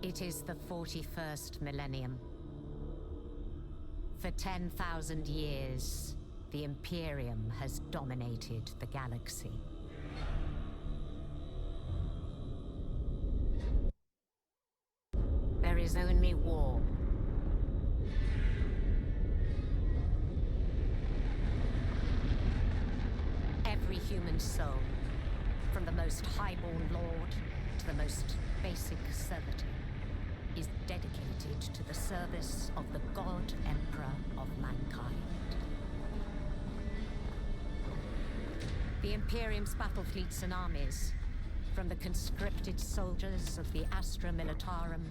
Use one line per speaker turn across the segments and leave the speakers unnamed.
It is the 41st millennium. For 10,000 years, the Imperium has dominated the galaxy. There is only war. Every human soul, from the most highborn lord to the most basic servitor, is dedicated to the service of the God Emperor of mankind. The Imperium's battle fleets and armies, from the conscripted soldiers of the Astra Militarum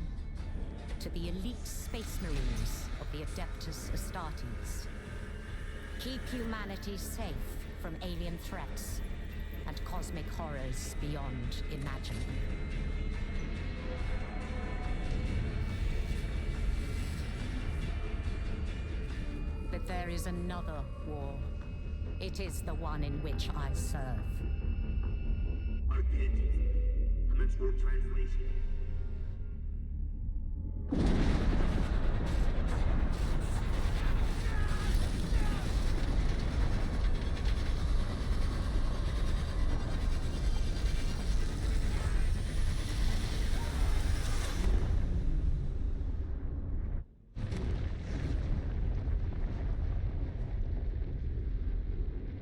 to the elite space marines of the Adeptus Astartes, keep humanity safe from alien threats and cosmic horrors beyond imagining. But there is another war. It is the one in which I serve.
Identity. Literal translation.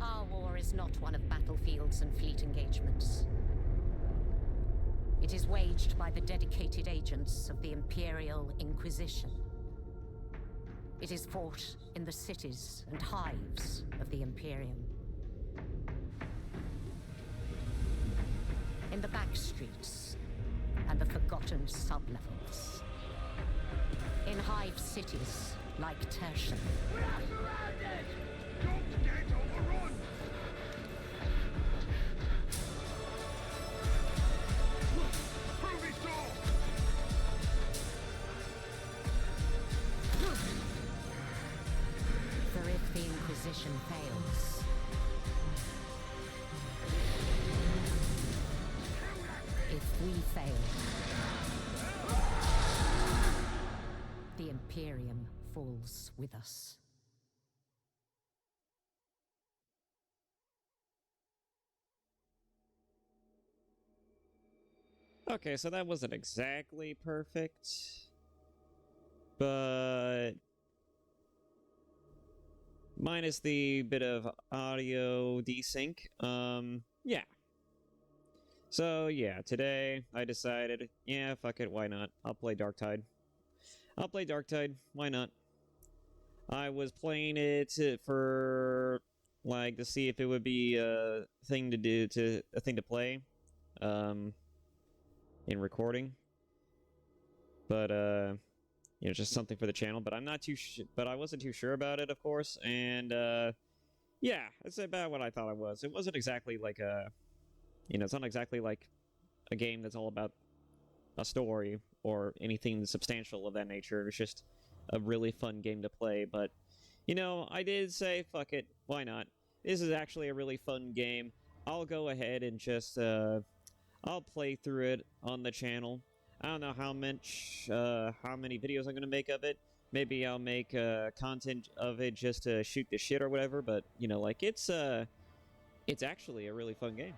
Our war is not one of battlefields and fleet engagements. It is waged by the dedicated agents of the Imperial Inquisition. It is fought in the cities and hives of the Imperium. In the back streets and the forgotten sublevels. In hive cities like Tertium.
We are surrounded! Don't get overrun! Prove it so!
For if the Inquisition fails, if we fail, the Imperium falls with us.
Okay, so that wasn't exactly perfect, but minus the bit of audio desync, yeah. So yeah, today I decided, yeah, fuck it, why not? I'll play Darktide. Why not? I was playing it for, like, to see if it would be a thing to do, a thing to play, in recording, but you know, just something for the channel. But I'm not too but I wasn't too sure about it, of course, and yeah, that's about what I thought it was. It wasn't exactly like a, you know, it's not exactly like a game that's all about a story or anything substantial of that nature. It's just a really fun game to play. But you know, I did say, fuck it, why not? This is actually a really fun game. I'll go ahead and just I'll play through it on the channel. I don't know how much, how many videos I'm gonna make of it. Maybe I'll make content of it just to shoot the shit or whatever. But you know, like, it's actually a really fun game.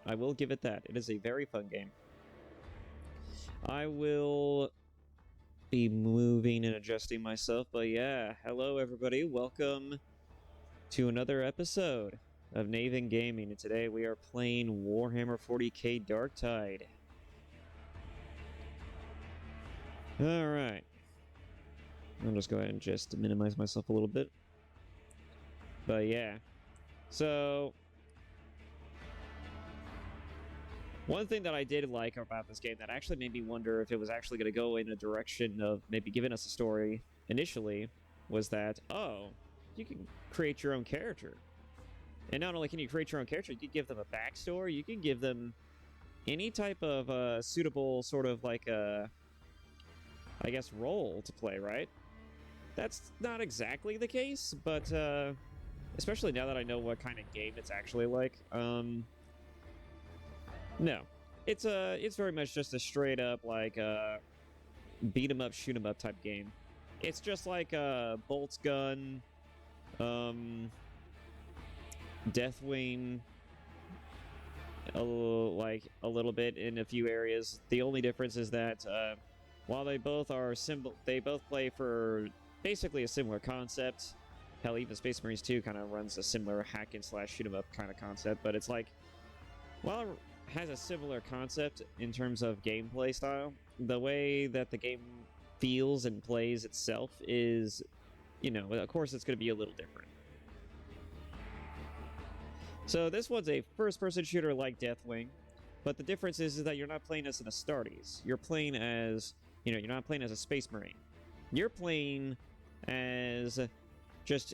I will give it that. It is a very fun game. I will be moving and adjusting myself, but yeah, hello everybody. Welcome to another episode of Naven Gaming, and today we are playing Warhammer 40k Darktide. Alright. I'll just go ahead and just minimize myself a little bit. But yeah. So, one thing that I did like about this game that actually made me wonder if it was actually going to go in a direction of maybe giving us a story initially was that, oh, you can create your own character. And not only can you create your own character, you can give them a backstory, you can give them any type of suitable sort of like I guess, role to play, right? That's not exactly the case, but especially now that I know what kind of game it's actually like, no. It's very much just a straight up, like, beat 'em up, shoot 'em up type game. It's just like Bolt's Gun, Deathwing, a little bit in a few areas. The only difference is that while they both play for basically a similar concept. Hell, even Space Marines 2 kind of runs a similar hack and slash shoot 'em up kind of concept, but it's like, while it has a similar concept in terms of gameplay style, the way that the game feels and plays itself is, of course it's going to be a little different. So this one's a first-person shooter like Deathwing, but the difference is that you're not playing as an Astartes. You're playing as, you're not playing as a Space Marine. You're playing as just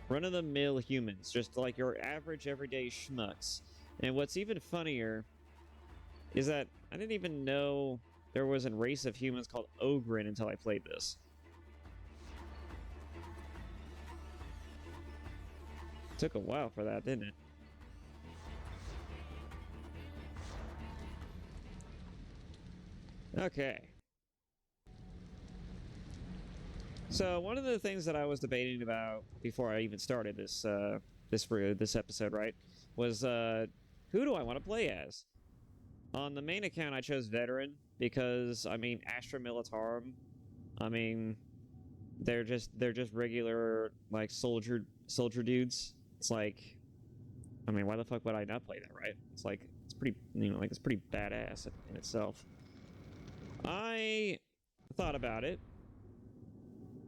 run-of-the-mill humans, just like your average everyday schmucks. And what's even funnier is that I didn't even know there was a race of humans called Ogryn until I played this. Took a while for that, didn't it? Okay. So one of the things that I was debating about before I even started this episode, right, was who do I want to play as? On the main account, I chose Veteran because, Astra Militarum, they're just regular like soldier dudes. It's like, why the fuck would I not play that, right? It's like it's pretty, it's pretty badass in itself. I thought about it.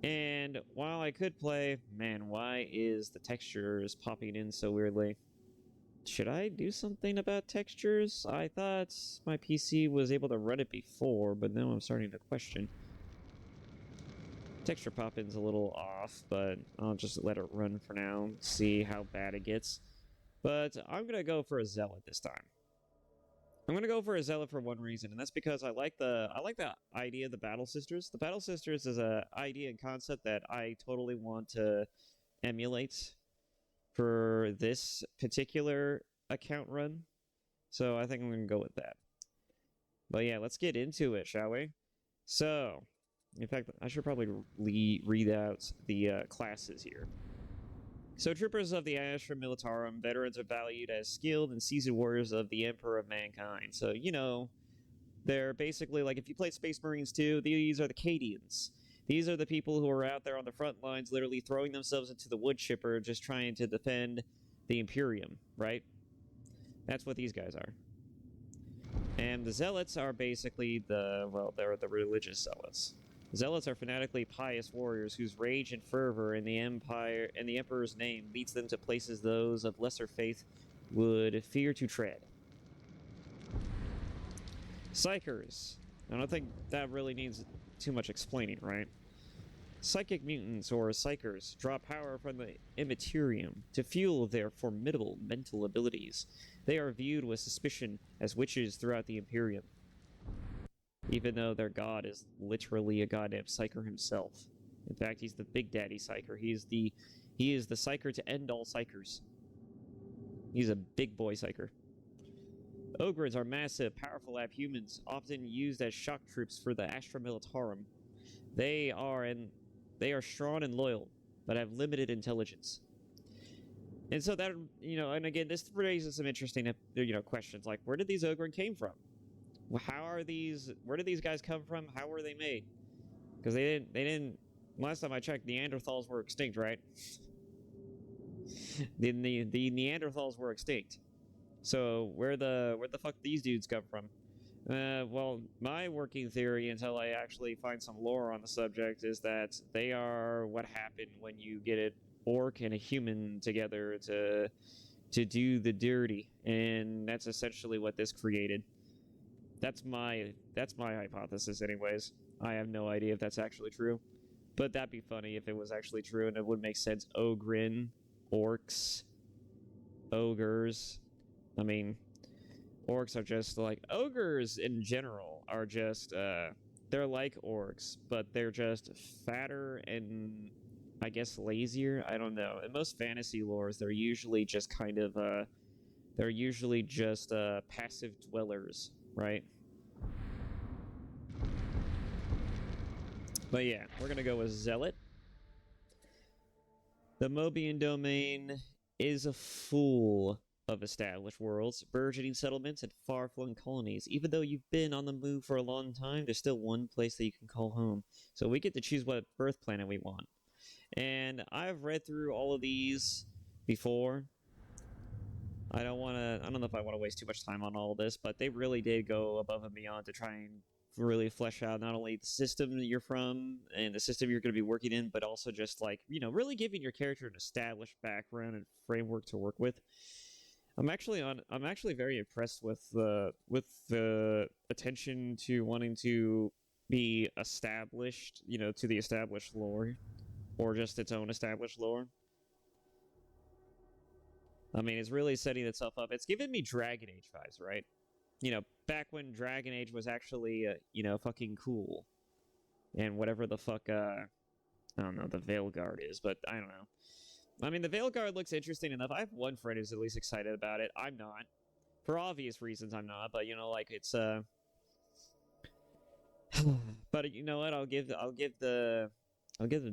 And while I could play, man, why is the textures popping in so weirdly? Should I do something about textures? I thought my PC was able to run it before, but now I'm starting to question. Texture pop-in's a little off, but I'll just let it run for now, see how bad it gets. But I'm gonna go for a Zealot this time. I'm gonna go for a Zealot for one reason, and that's because I like the idea of the Battle Sisters. The Battle Sisters is an idea and concept that I totally want to emulate for this particular account run. So I think I'm gonna go with that. But yeah, let's get into it, shall we? So, in fact, I should probably read out the classes here. So, troopers of the Astra Militarum, veterans are valued as skilled and seasoned warriors of the Emperor of Mankind. So, they're basically like, if you play Space Marines 2, these are the Cadians. These are the people who are out there on the front lines, literally throwing themselves into the wood chipper, just trying to defend the Imperium, right? That's what these guys are. And the Zealots are basically they're the religious Zealots. Zealots are fanatically pious warriors whose rage and fervor in the Emperor's name leads them to places those of lesser faith would fear to tread. Psychers. I don't think that really needs too much explaining, right? Psychic mutants, or Psychers, draw power from the Immaterium to fuel their formidable mental abilities. They are viewed with suspicion as witches throughout the Imperium, even though their god is literally a goddamn Psyker himself. In fact, he's the Big Daddy Psyker. He is the Psyker to end all Psykers. He's a big boy Psyker. Ogres are massive, powerful abhumans, often used as shock troops for the Astra Militarum. They are strong and loyal, but have limited intelligence. And so that, and again, this raises some interesting, questions, like, where did these Ogryn came from? Where did these guys come from? How were they made? Because they didn't, last time I checked, Neanderthals were extinct, right? the Neanderthals were extinct. So where the fuck these dudes come from? Well, my working theory, until I actually find some lore on the subject, is that they are what happened when you get an orc and a human together to do the dirty, and that's essentially what this created. That's my hypothesis, anyways. I have no idea if that's actually true, but that'd be funny if it was actually true, and it would make sense. Ogryn, orcs, ogres. Orcs are just like... Ogres, in general, are just, they're like orcs, but they're just fatter and, I guess, lazier? I don't know. In most fantasy lores, they're usually just kind of, passive dwellers, right? But yeah, we're gonna go with Zealot. The Mobian domain is a full of established worlds, burgeoning settlements, and far-flung colonies. Even though you've been on the move for a long time, there's still one place that you can call home. So we get to choose what birth planet we want. And I've read through all of these before. I don't know if I want to waste too much time on all of this, but they really did go above and beyond to try and really flesh out not only the system that you're from and the system you're going to be working in, but also just like, you know, really giving your character an established background and framework to work with. I'm actually very impressed with the attention to wanting to be established, you know, to the established lore, or just its own established lore. I mean, it's really setting itself up. It's giving me Dragon Age vibes, right? You know, back when Dragon Age was actually, you know, fucking cool. And whatever the fuck, I don't know, the Veilguard is, but I don't know. I mean, the Veilguard looks interesting enough. I have one friend who's at least excited about it. I'm not. For obvious reasons, I'm not, but, you know, like, it's, But you know what? I'll give the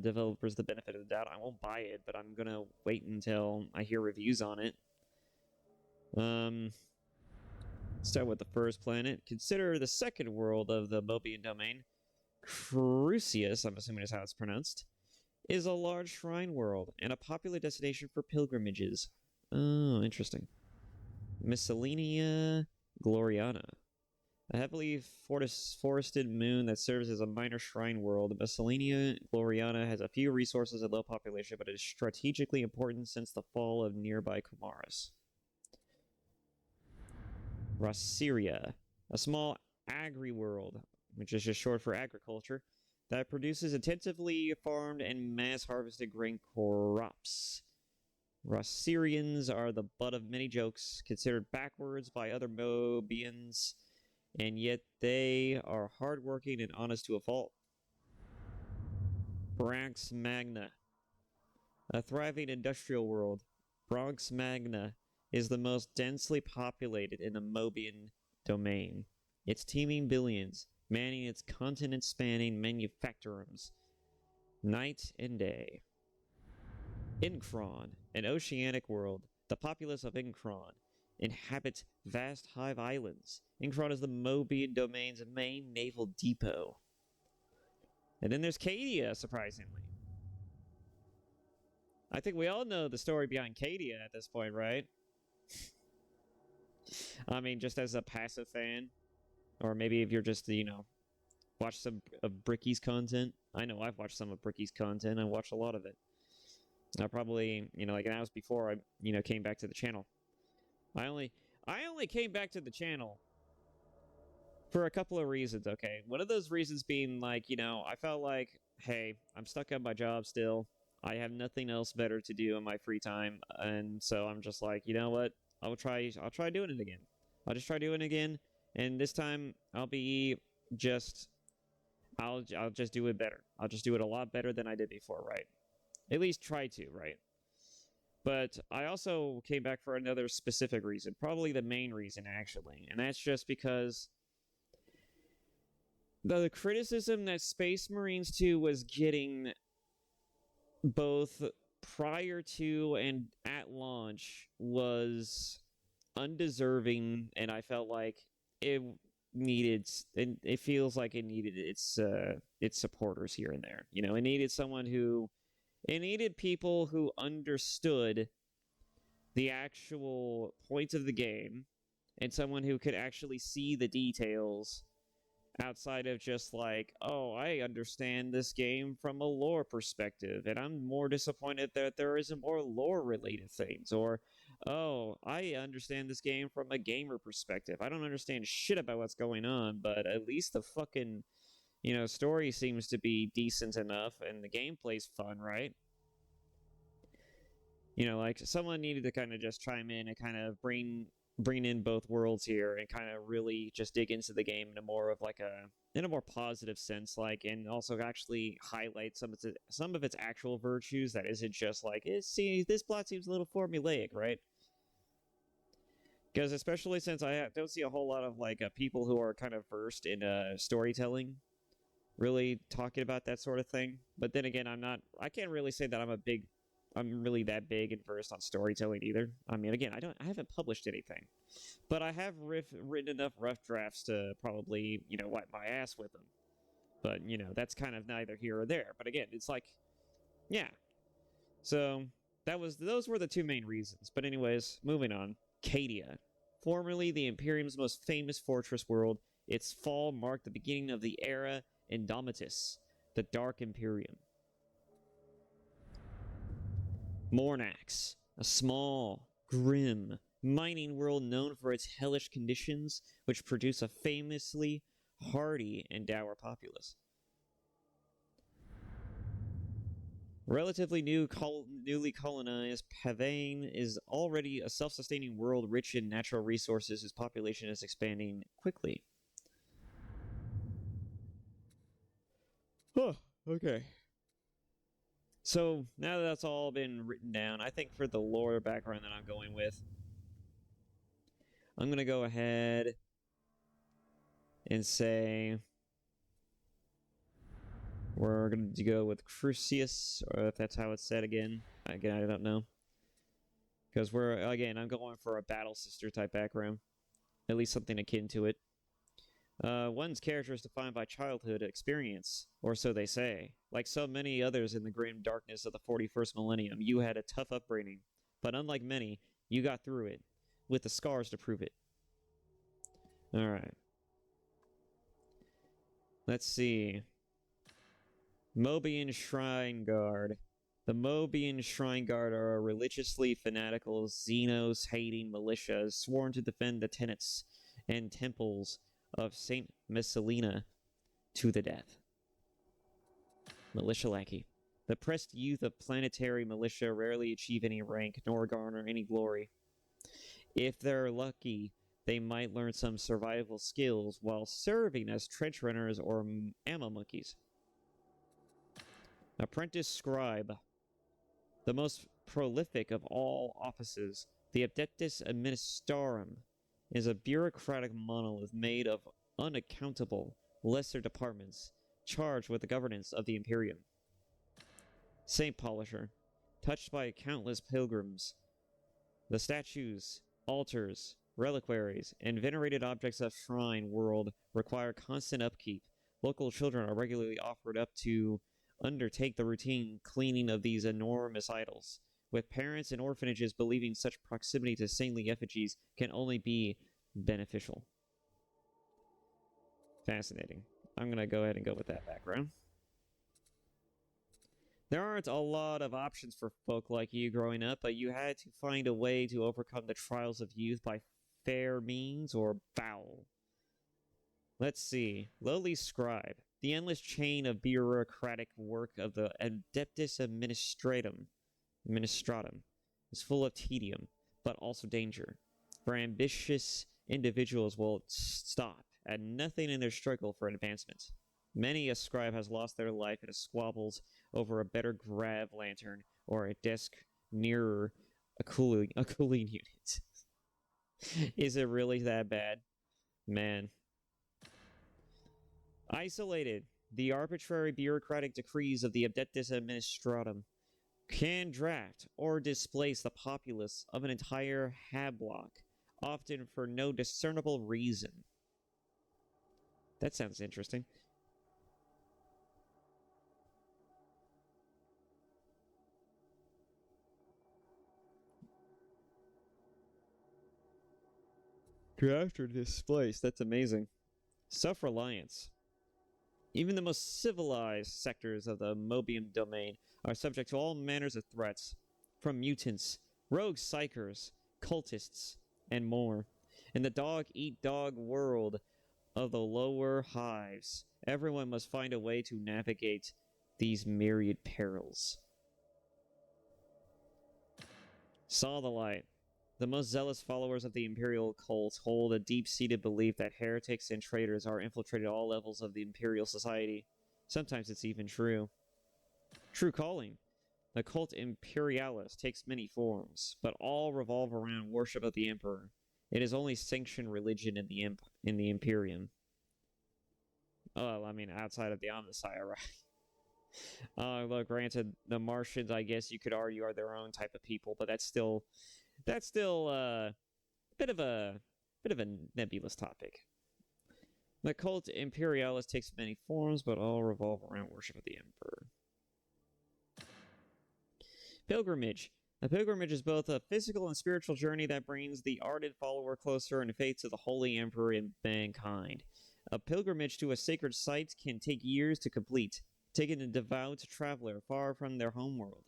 developers the benefit of the doubt. I won't buy it, but I'm gonna wait until I hear reviews on it. Start with the first planet. Consider the second world of the Mobian domain. Crucius, I'm assuming is how it's pronounced, is a large shrine world and a popular destination for pilgrimages. Oh, interesting. Miscellanea Gloriana. A heavily forested moon that serves as a minor shrine world, Miscellanea Gloriana has a few resources and low population, but it is strategically important since the fall of nearby Comaris. Rossiria, a small agri-world, which is just short for agriculture, that produces intensively farmed and mass-harvested grain crops. Rossirians are the butt of many jokes, considered backwards by other Mobians, and yet they are hardworking and honest to a fault. Branx Magna, a thriving industrial world. Bronx Magna is the most densely populated in the Mobian domain. Its teeming billions, manning its continent-spanning manufactorums, night and day. Incron, an oceanic world. The populace of Incron inhabits vast hive islands. Incron is the Mobian domain's main naval depot. And then there's Cadia, surprisingly. I think we all know the story behind Cadia at this point, right? I mean, just as a passive fan, or maybe if you're just, you know, watch some of Bricky's content. I know I've watched some of Bricky's content. I watched a lot of it. I probably, you know, like that was before I, you know, came back to the channel. I only came back to the channel for a couple of reasons, okay? One of those reasons being, like, you know, I felt like, hey, I'm stuck at my job still. I have nothing else better to do in my free time, and so I'm just like, you know what? I'll try doing it again. I'll just try doing it again, and this time I'll just do it better. I'll just do it a lot better than I did before, right? At least try to, right? But I also came back for another specific reason, probably the main reason, actually, and that's just because the criticism that Space Marines 2 was getting both prior to and at launch was undeserving, and I felt like it feels like it needed its supporters here and there. You know, it needed people who understood the actual points of the game and someone who could actually see the details outside of just like, oh, I understand this game from a lore perspective, and I'm more disappointed that there isn't more lore-related things, or, oh, I understand this game from a gamer perspective. I don't understand shit about what's going on, but at least the fucking, you know, story seems to be decent enough, and the gameplay's fun, right? You know, like, someone needed to kind of just chime in and kind of bring in both worlds here and kind of really just dig into the game in a more positive sense, like, and also actually highlight some of its actual virtues that isn't just like, this plot seems a little formulaic, right? Because especially since I don't see a whole lot of like people who are kind of versed in storytelling really talking about that sort of thing. But then again, I can't really say that I'm really that big and versed on storytelling either. I mean, again, I haven't published anything, but I have written enough rough drafts to probably, wipe my ass with them. But, that's kind of neither here or there. But again, it's like, yeah. So, those were the two main reasons. But anyways, moving on. Cadia. Formerly the Imperium's most famous fortress world, its fall marked the beginning of the era Indomitus, the Dark Imperium. Mornax, a small, grim, mining world known for its hellish conditions, which produce a famously hardy and dour populace. Relatively newly colonized, Pavane is already a self-sustaining world rich in natural resources whose population is expanding quickly. Oh, okay. So, now that that's all been written down, I think for the lore background that I'm going with, I'm going to go ahead and say we're going to go with Crucius, or if that's how it's said again. Again, I don't know. Because I'm going for a Battle Sister type background. At least something akin to it. One's character is defined by childhood experience, or so they say. Like so many others in the grim darkness of the 41st millennium, you had a tough upbringing. But unlike many, you got through it, with the scars to prove it. Alright. Let's see. Mobian Shrine Guard. The Mobian Shrine Guard are a religiously fanatical, Xenos-hating militia sworn to defend the tenets and temples of Saint Messalina to the death. Militia lackey. The pressed youth of planetary militia rarely achieve any rank nor garner any glory. If they're lucky, they might learn some survival skills while serving as trench runners or ammo monkeys. Apprentice Scribe. The most prolific of all offices, the Adeptus Administrarum is a bureaucratic monolith made of unaccountable lesser departments charged with the governance of the Imperium. Saint Polisher. Touched by countless pilgrims, the statues, altars, reliquaries, and venerated objects of Shrine World require constant upkeep. Local children are regularly offered up to undertake the routine cleaning of these enormous idols, with parents and orphanages believing such proximity to saintly effigies can only be beneficial. Fascinating. I'm going to go ahead and go with that background. There aren't a lot of options for folk like you growing up, but you had to find a way to overcome the trials of youth by fair means or foul. Let's see. Lowly Scribe. The endless chain of bureaucratic work of the Adeptus Administratum is full of tedium, but also danger. For ambitious individuals will stop at nothing in their struggle for advancement. Many a scribe has lost their life in squabbles over a better grav lantern or a desk nearer a cooling unit. Is it really that bad? Man. Isolated. The arbitrary bureaucratic decrees of the Adeptus Administratum can draft or displace the populace of an entire hablock, often for no discernible reason. That sounds interesting. Draft or displace, that's amazing. Self-reliance. Even the most civilized sectors of the Mobium domain are subject to all manners of threats, from mutants, rogue psychers, cultists, and more. In the dog-eat-dog world of the lower hives, everyone must find a way to navigate these myriad perils. Saw the light. The most zealous followers of the Imperial cult hold a deep-seated belief that heretics and traitors are infiltrated all levels of the Imperial society. Sometimes it's even true. True calling. The cult Imperialis takes many forms, but all revolve around worship of the Emperor. It is only sanctioned religion in the Imperium. Oh, I mean, outside of the Omnissiah, right? Look, granted, the Martians, I guess you could argue, are their own type of people, but that's still bit of a bit of a nebulous topic. The cult Imperialis takes many forms, but all revolve around worship of the Emperor. Pilgrimage. A pilgrimage is both a physical and spiritual journey that brings the ardent follower closer in faith to the Holy Emperor and mankind. A pilgrimage to a sacred site can take years to complete, taking a devout traveler far from their homeworld.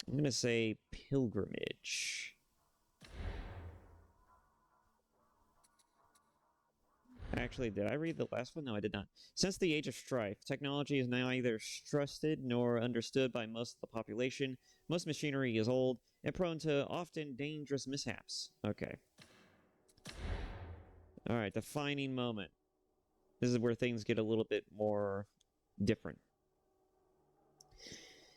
I'm going to say pilgrimage. Actually, did I read the last one? No, I did not. Since the Age of Strife, technology is now neither trusted nor understood by most of the population. Most machinery is old and prone to often dangerous mishaps. Okay. Alright, defining moment. This is where things get a little bit more different.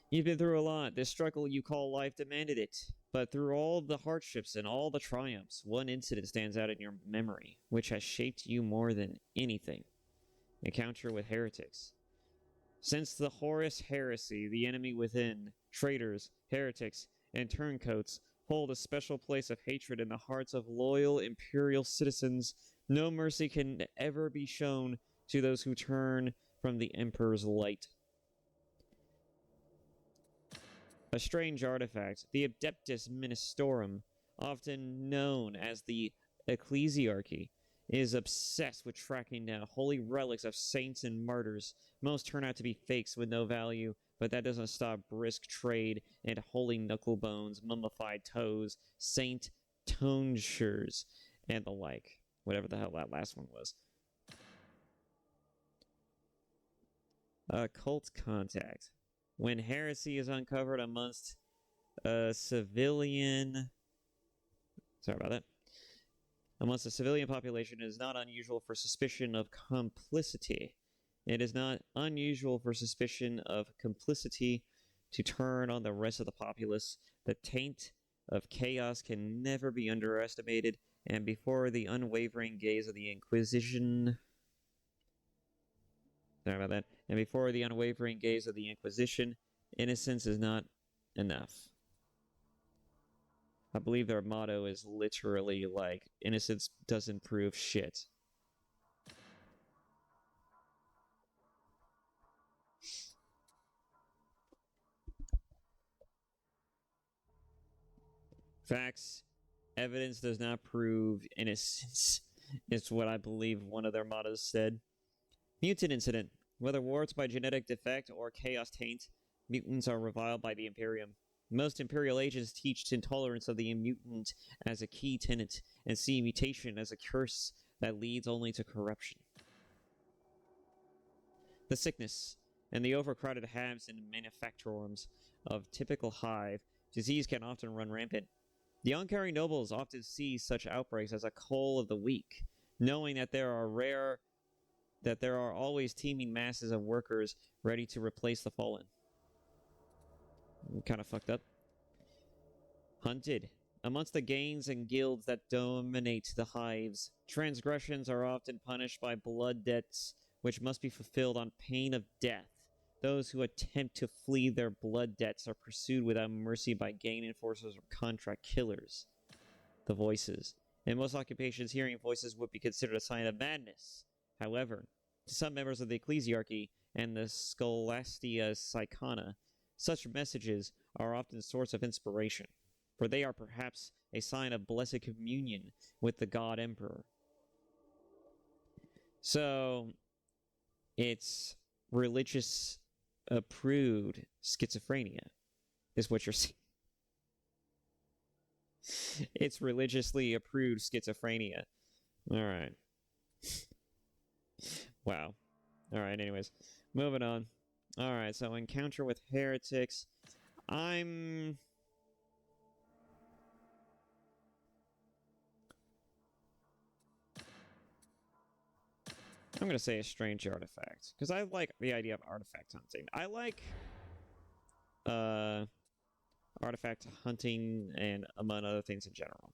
You've been through a lot. This struggle you call life demanded it. But through all the hardships and all the triumphs, one incident stands out in your memory, which has shaped you more than anything. Encounter with heretics. Since the Horus heresy, the enemy within, traitors, heretics, and turncoats hold a special place of hatred in the hearts of loyal imperial citizens. No mercy can ever be shown to those who turn from the Emperor's light. A strange artifact, the Adeptus Ministorum, often known as the Ecclesiarchy, is obsessed with tracking down holy relics of saints and martyrs. Most turn out to be fakes with no value, but that doesn't stop brisk trade in holy knuckle bones, mummified toes, saint tonsures, and the like. Whatever the hell that last one was. Occult contact. When heresy is uncovered amongst a civilian... Sorry about that. Amongst the civilian population, it is not unusual for suspicion of complicity. It is not unusual for suspicion of complicity to turn on the rest of the populace. The taint of chaos can never be underestimated, and before the unwavering gaze of the Inquisition... Sorry about that. And before the unwavering gaze of the Inquisition, innocence is not enough. I believe their motto is literally like, innocence doesn't prove shit. Facts. Evidence does not prove innocence. It's what I believe one of their mottos said. Mutant incident. Whether warped by genetic defect or chaos taint, mutants are reviled by the Imperium. Most Imperial agents teach intolerance of the mutant as a key tenet, and see mutation as a curse that leads only to corruption. The sickness. In the overcrowded hives and manufactorums of typical hive, disease can often run rampant. The uncaring nobles often see such outbreaks as a call of the weak, knowing that there are always teeming masses of workers ready to replace the fallen. Kind of fucked up. Hunted. Amongst the gangs and guilds that dominate the hives, transgressions are often punished by blood debts, which must be fulfilled on pain of death. Those who attempt to flee their blood debts are pursued without mercy by gang enforcers or contract killers. The voices. In most occupations, hearing voices would be considered a sign of madness. However, to some members of the Ecclesiarchy and the Scholastia Psychona, such messages are often a source of inspiration, for they are perhaps a sign of blessed communion with the God Emperor. So, it's religious approved schizophrenia, is what you're saying. It's religiously approved schizophrenia. Alright. Wow. Alright, anyways. Moving on. Alright, so encounter with heretics. I'm gonna say a strange artifact, because I like the idea of artifact hunting. I like artifact hunting and among other things in general.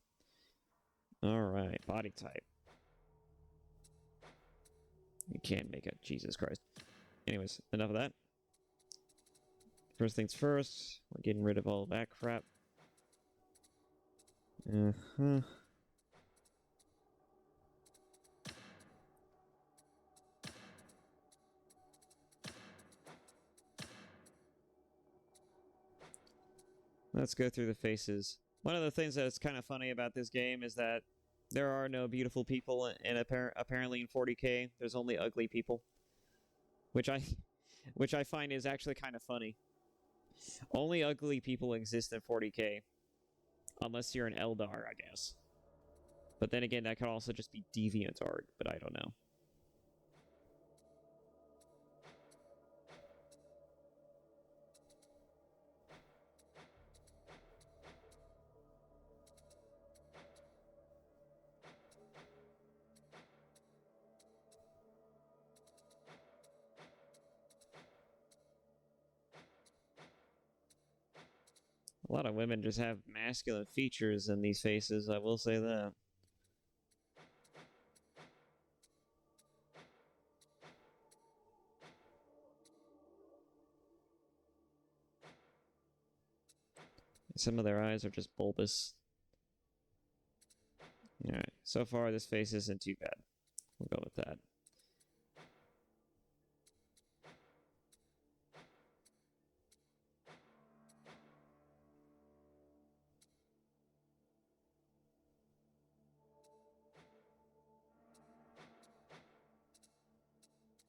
Alright, body type. You can't make it. Jesus Christ. Anyways, enough of that. First things first, we're getting rid of all that crap. Uh-huh. Let's go through the faces. One of the things that's kind of funny about this game is that there are no beautiful people in apparently in 40K. There's only ugly people, which I find is actually kind of funny. Only ugly people exist in 40K, unless you're an Eldar, I guess. But then again, that could also just be deviant art, but I don't know. A lot of women just have masculine features in these faces, I will say that. Some of their eyes are just bulbous. Alright, so far this face isn't too bad. We'll go with that.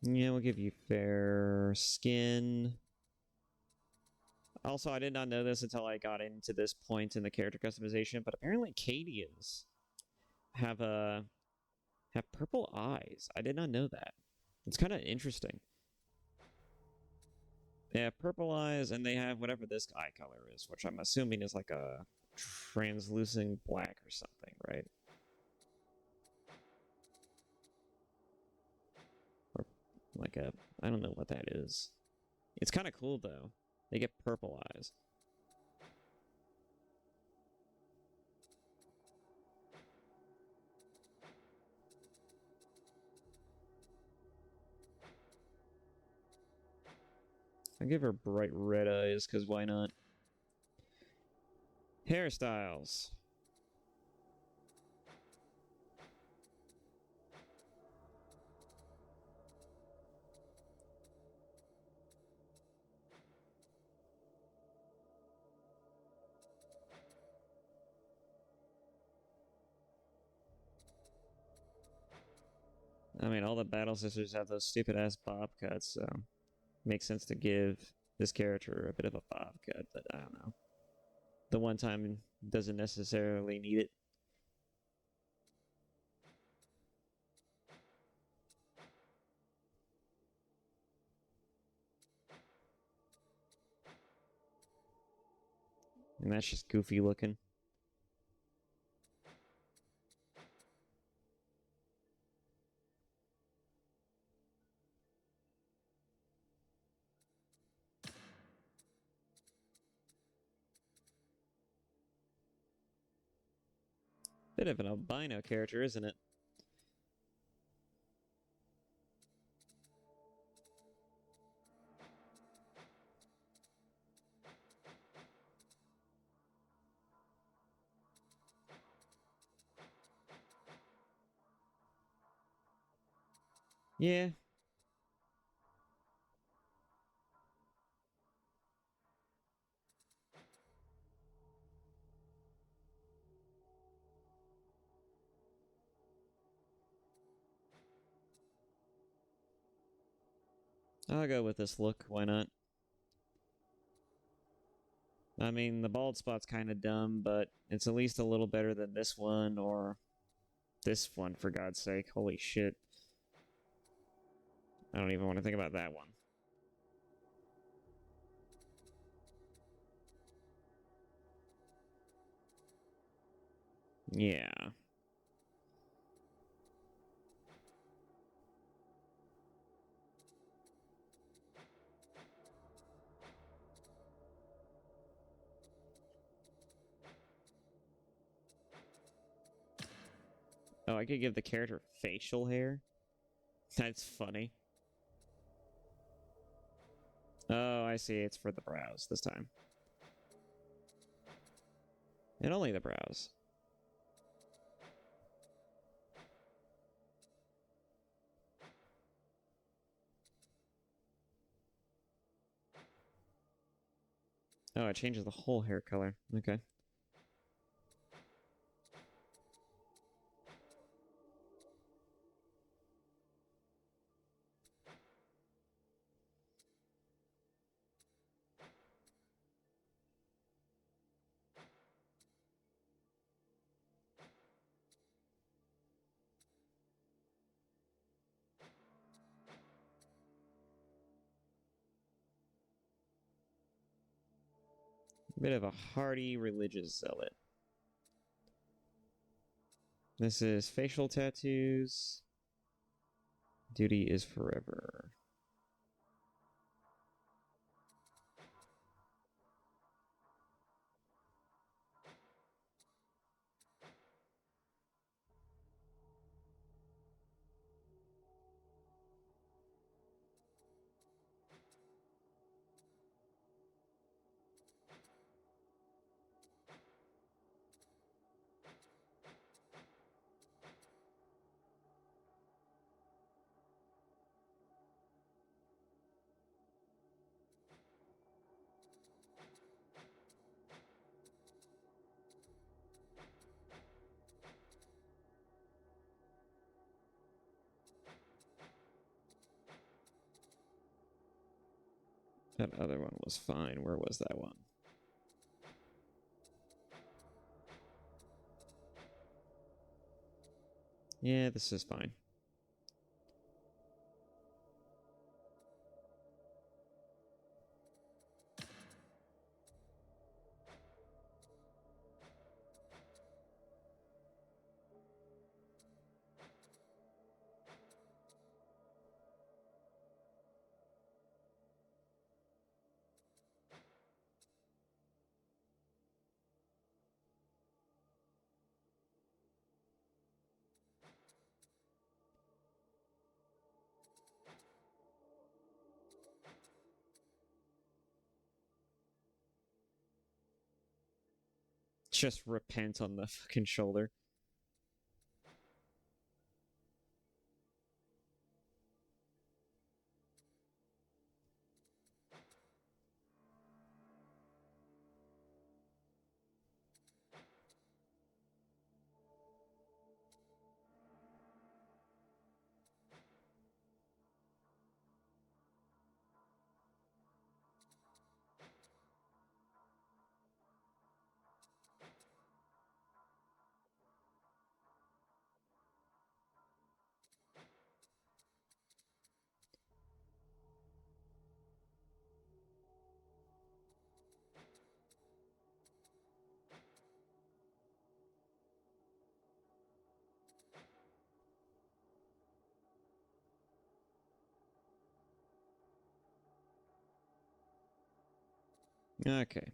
Yeah, we'll give you fair skin. Also, I did not know this until I got into this point in the character customization, but apparently Cadians have purple eyes. I did not know that. It's kind of interesting. They have purple eyes, and they have whatever this eye color is, which I'm assuming is like a translucent black or something, right? Or like a... I don't know what that is. It's kind of cool, though. They get purple eyes. I give her bright red eyes, because why not? Hairstyles. I mean, all the Battle Sisters have those stupid-ass bob cuts, so... Makes sense to give this character a bit of a bob cut, but I don't know. The one time doesn't necessarily need it. And that's just goofy looking. Bit of an albino character, isn't it? Yeah. I'll go with this look, why not? I mean, the bald spot's kind of dumb, but it's at least a little better than this one, or this one, for God's sake. Holy shit. I don't even want to think about that one. Yeah. Oh, I could give the character facial hair? That's funny. Oh, I see. It's for the brows this time. And only the brows. Oh, it changes the whole hair color. Okay. Bit of a hardy religious zealot. This is facial tattoos. Duty is forever. That other one was fine. Where was that one? Yeah, this is fine. Just repent on the fucking shoulder. Okay.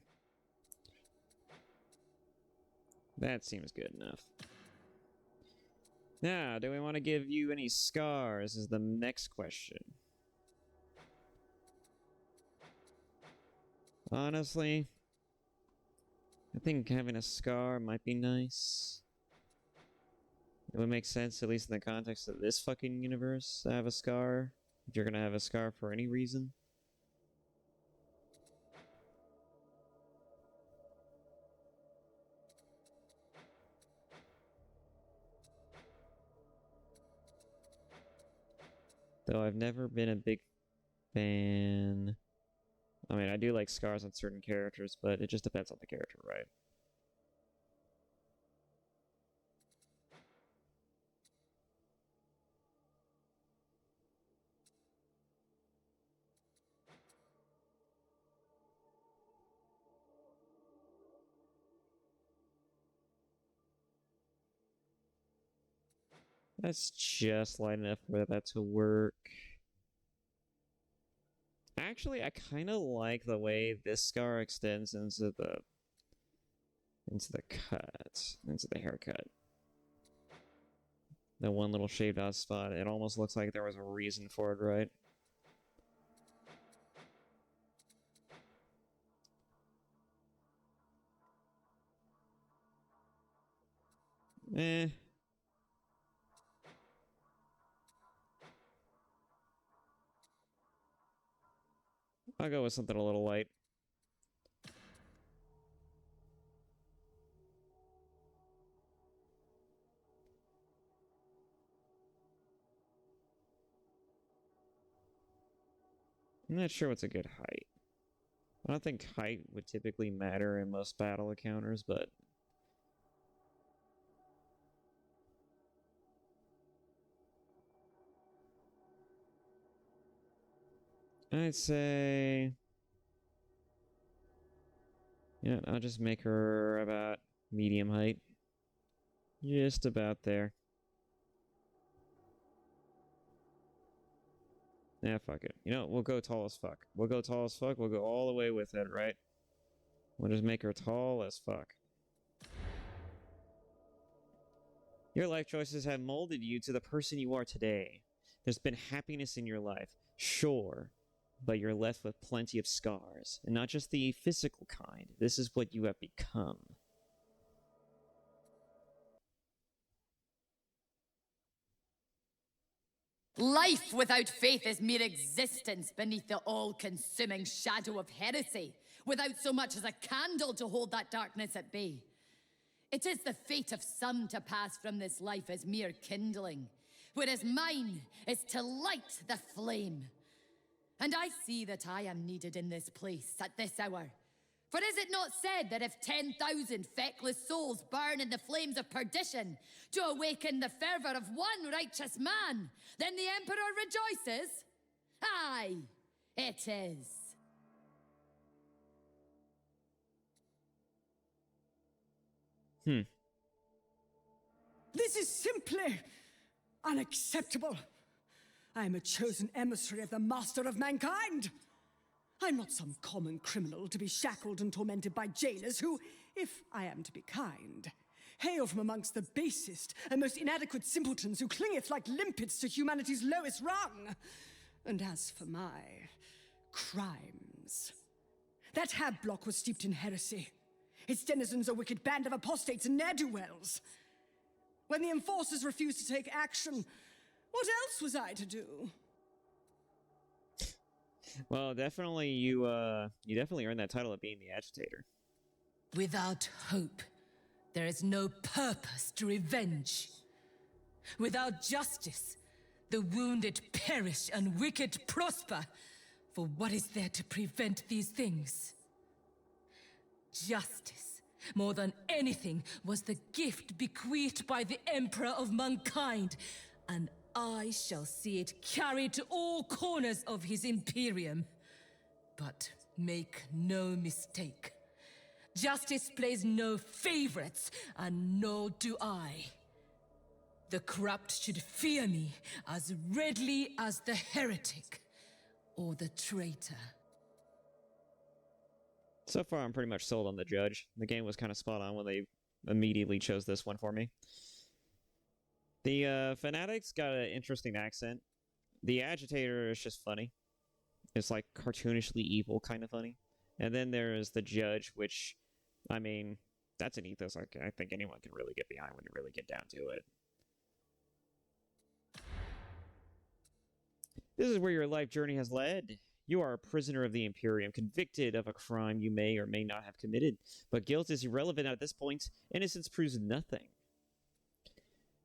That seems good enough. Now, do we want to give you any scars is the next question. Honestly, I think having a scar might be nice. It would make sense, at least in the context of this fucking universe, to have a scar. If you're gonna have a scar for any reason. Though I've never been a big fan. I mean, I do like scars on certain characters, but it just depends on the character, right? That's just light enough for that to work. Actually, I kind of like the way this scar extends into the cut, into the haircut. That one little shaved out spot. It almost looks like there was a reason for it, right? Eh. I'll go with something a little light. I'm not sure what's a good height. I don't think height would typically matter in most battle encounters, but... I'd say... Yeah, I'll just make her about medium height. Just about there. Nah, fuck it. You know, we'll go tall as fuck. We'll go tall as fuck. We'll go all the way with it, right? We'll just make her tall as fuck. Your life choices have molded you to the person you are today. There's been happiness in your life, sure, but you're left with plenty of scars, and not just the physical kind. This is what you have become.
Life without faith is mere existence beneath the all-consuming shadow of heresy, without so much as a candle to hold that darkness at bay. It is the fate of some to pass from this life as mere kindling, whereas mine is to light the flame. And I see that I am needed in this place at this hour. For is it not said that if 10,000 feckless souls burn in the flames of perdition to awaken the fervor of one righteous man, then the Emperor rejoices? Aye, it is.
This is simply unacceptable. I am a chosen emissary of the Master of Mankind. I'm not some common criminal to be shackled and tormented by jailers who, if I am to be kind, hail from amongst the basest and most inadequate simpletons who clingeth like limpets to humanity's lowest rung. And as for my crimes, that hab block was steeped in heresy. Its denizens a wicked band of apostates and ne'er-do-wells. When the enforcers refused to take action, what else was I to do?
Well, definitely you definitely earned that title of being the agitator.
Without hope, there is no purpose to revenge. Without justice, the wounded perish and wicked prosper. For what is there to prevent these things? Justice, more than anything, was the gift bequeathed by the Emperor of Mankind, and I shall see it carried to all corners of his Imperium. But make no mistake. Justice plays no favorites, and nor do I. The corrupt should fear me as readily as the heretic or the traitor.
So far, I'm pretty much sold on the judge. The game was kind of spot on when they immediately chose this one for me. The Fanatic's got an interesting accent. The Agitator is just funny. It's like cartoonishly evil kind of funny. And then there's the Judge, which, I mean, that's an ethos I think anyone can really get behind when you really get down to it. This is where your life journey has led. You are a prisoner of the Imperium, convicted of a crime you may or may not have committed. But guilt is irrelevant at this point. Innocence proves nothing.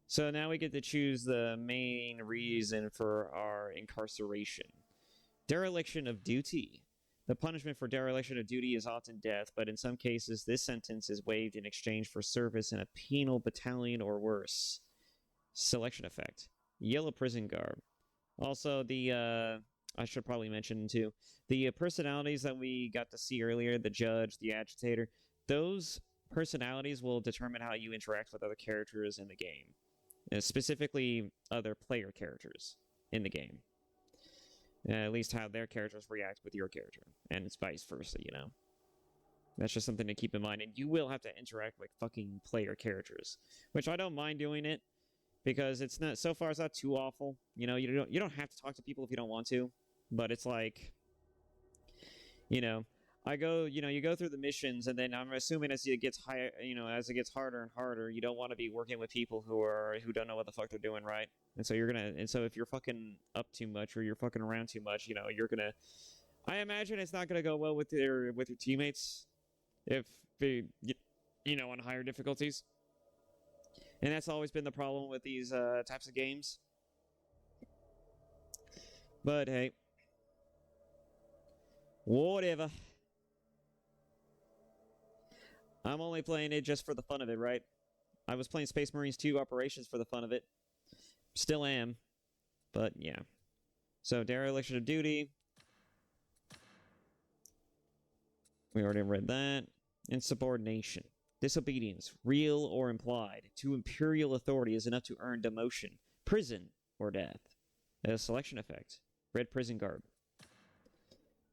So now we get to choose the main reason for our incarceration. Dereliction of duty. The punishment for dereliction of duty is often death, but in some cases this sentence is waived in exchange for service in a penal battalion or worse. Selection effect. Yellow prison garb. Also, I should probably mention too, the personalities that we got to see earlier, the Judge, the Agitator, those personalities will determine how you interact with other characters in the game. Specifically, other player characters in the game. At least how their characters react with your character. And it's vice versa, you know? That's just something to keep in mind. And you will have to interact with fucking player characters. Which I don't mind doing it. because it's not so far. It's not too awful. You know, you don't have to talk to people if you don't want to, but it's like, you know, you go through the missions, and then I'm assuming as it gets higher, as it gets harder and harder, you don't want to be working with people who don't know what the fuck they're doing, right? And so if you're fucking up too much or you're fucking around too much, you're gonna. I imagine it's not gonna go well with your teammates if they, on higher difficulties. And that's always been the problem with these types of games. But hey, whatever. I'm only playing it just for the fun of it, right? I was playing Space Marines 2 Operations for the fun of it. Still am. But, yeah. So, Dereliction of Duty. We already read that. Insubordination. Disobedience, real or implied, to imperial authority is enough to earn demotion, prison, or death. A selection effect. Red Prison Guard.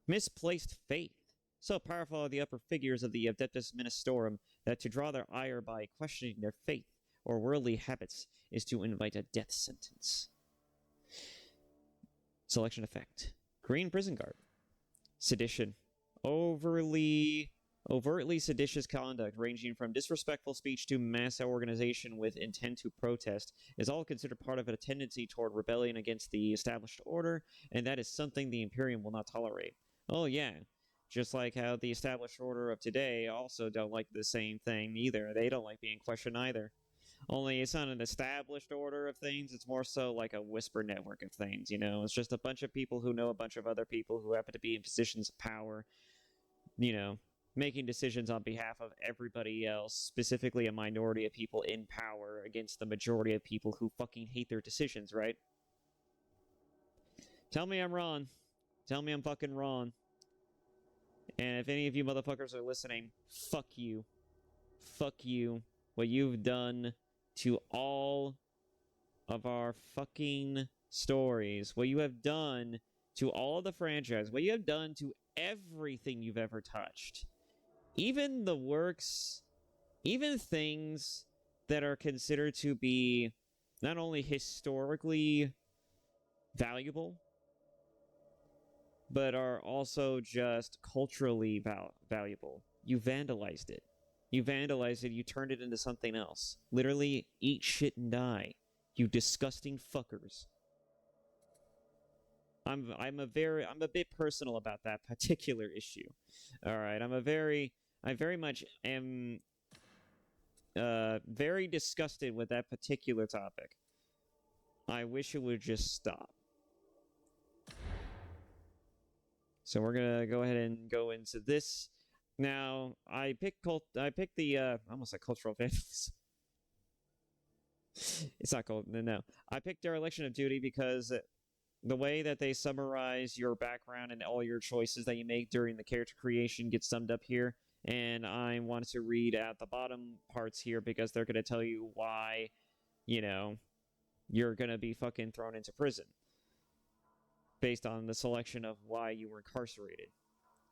Misplaced faith. So powerful are the upper figures of the Adeptus Ministorum that to draw their ire by questioning their faith or worldly habits is to invite a death sentence. Selection effect. Green Prison Guard. Sedition. Overtly seditious conduct, ranging from disrespectful speech to mass organization with intent to protest, is all considered part of a tendency toward rebellion against the established order, and that is something the Imperium will not tolerate. Oh yeah. Just like how the established order of today also don't like the same thing either. They don't like being questioned either. Only it's not an established order of things. It's more so like a whisper network of things, It's just a bunch of people who know a bunch of other people who happen to be in positions of power, making decisions on behalf of everybody else, specifically a minority of people in power against the majority of people who fucking hate their decisions, right? Tell me I'm wrong. Tell me I'm fucking wrong. And if any of you motherfuckers are listening, fuck you. Fuck you. What you've done to all of our fucking stories. What you have done to all of the franchise. What you have done to everything you've ever touched. Even the works, even things that are considered to be not only historically valuable, but are also just culturally valuable. You vandalized it. You vandalized it, you turned it into something else. Literally, eat shit and die. You disgusting fuckers. I'm a bit personal about that particular issue. Alright, I very much am very disgusted with that particular topic. I wish it would just stop. So we're gonna go ahead and go into this. Now, I picked the I almost said cultural vandalism. It's not called, no. I picked Dereliction of Duty because the way that they summarize your background and all your choices that you make during the character creation gets summed up here. And I wanted to read out the bottom parts here because they're gonna tell you why, you're gonna be fucking thrown into prison. Based on the selection of why you were incarcerated.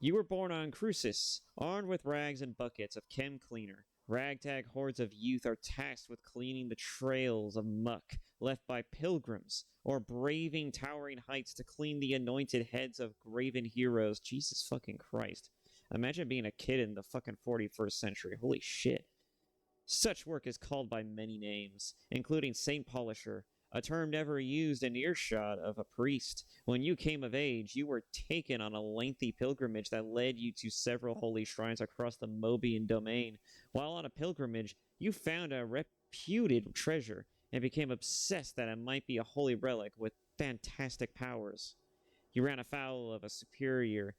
You were born on Crucis, armed with rags and buckets of chem cleaner. Ragtag hordes of youth are tasked with cleaning the trails of muck left by pilgrims, or braving towering heights to clean the anointed heads of graven heroes. Jesus fucking Christ. Imagine being a kid in the fucking 41st century. Holy shit. Such work is called by many names, including Saint Polisher, a term never used in earshot of a priest. When you came of age, you were taken on a lengthy pilgrimage that led you to several holy shrines across the Mobian domain. While on a pilgrimage, you found a reputed treasure and became obsessed that it might be a holy relic with fantastic powers. You ran afoul of a superior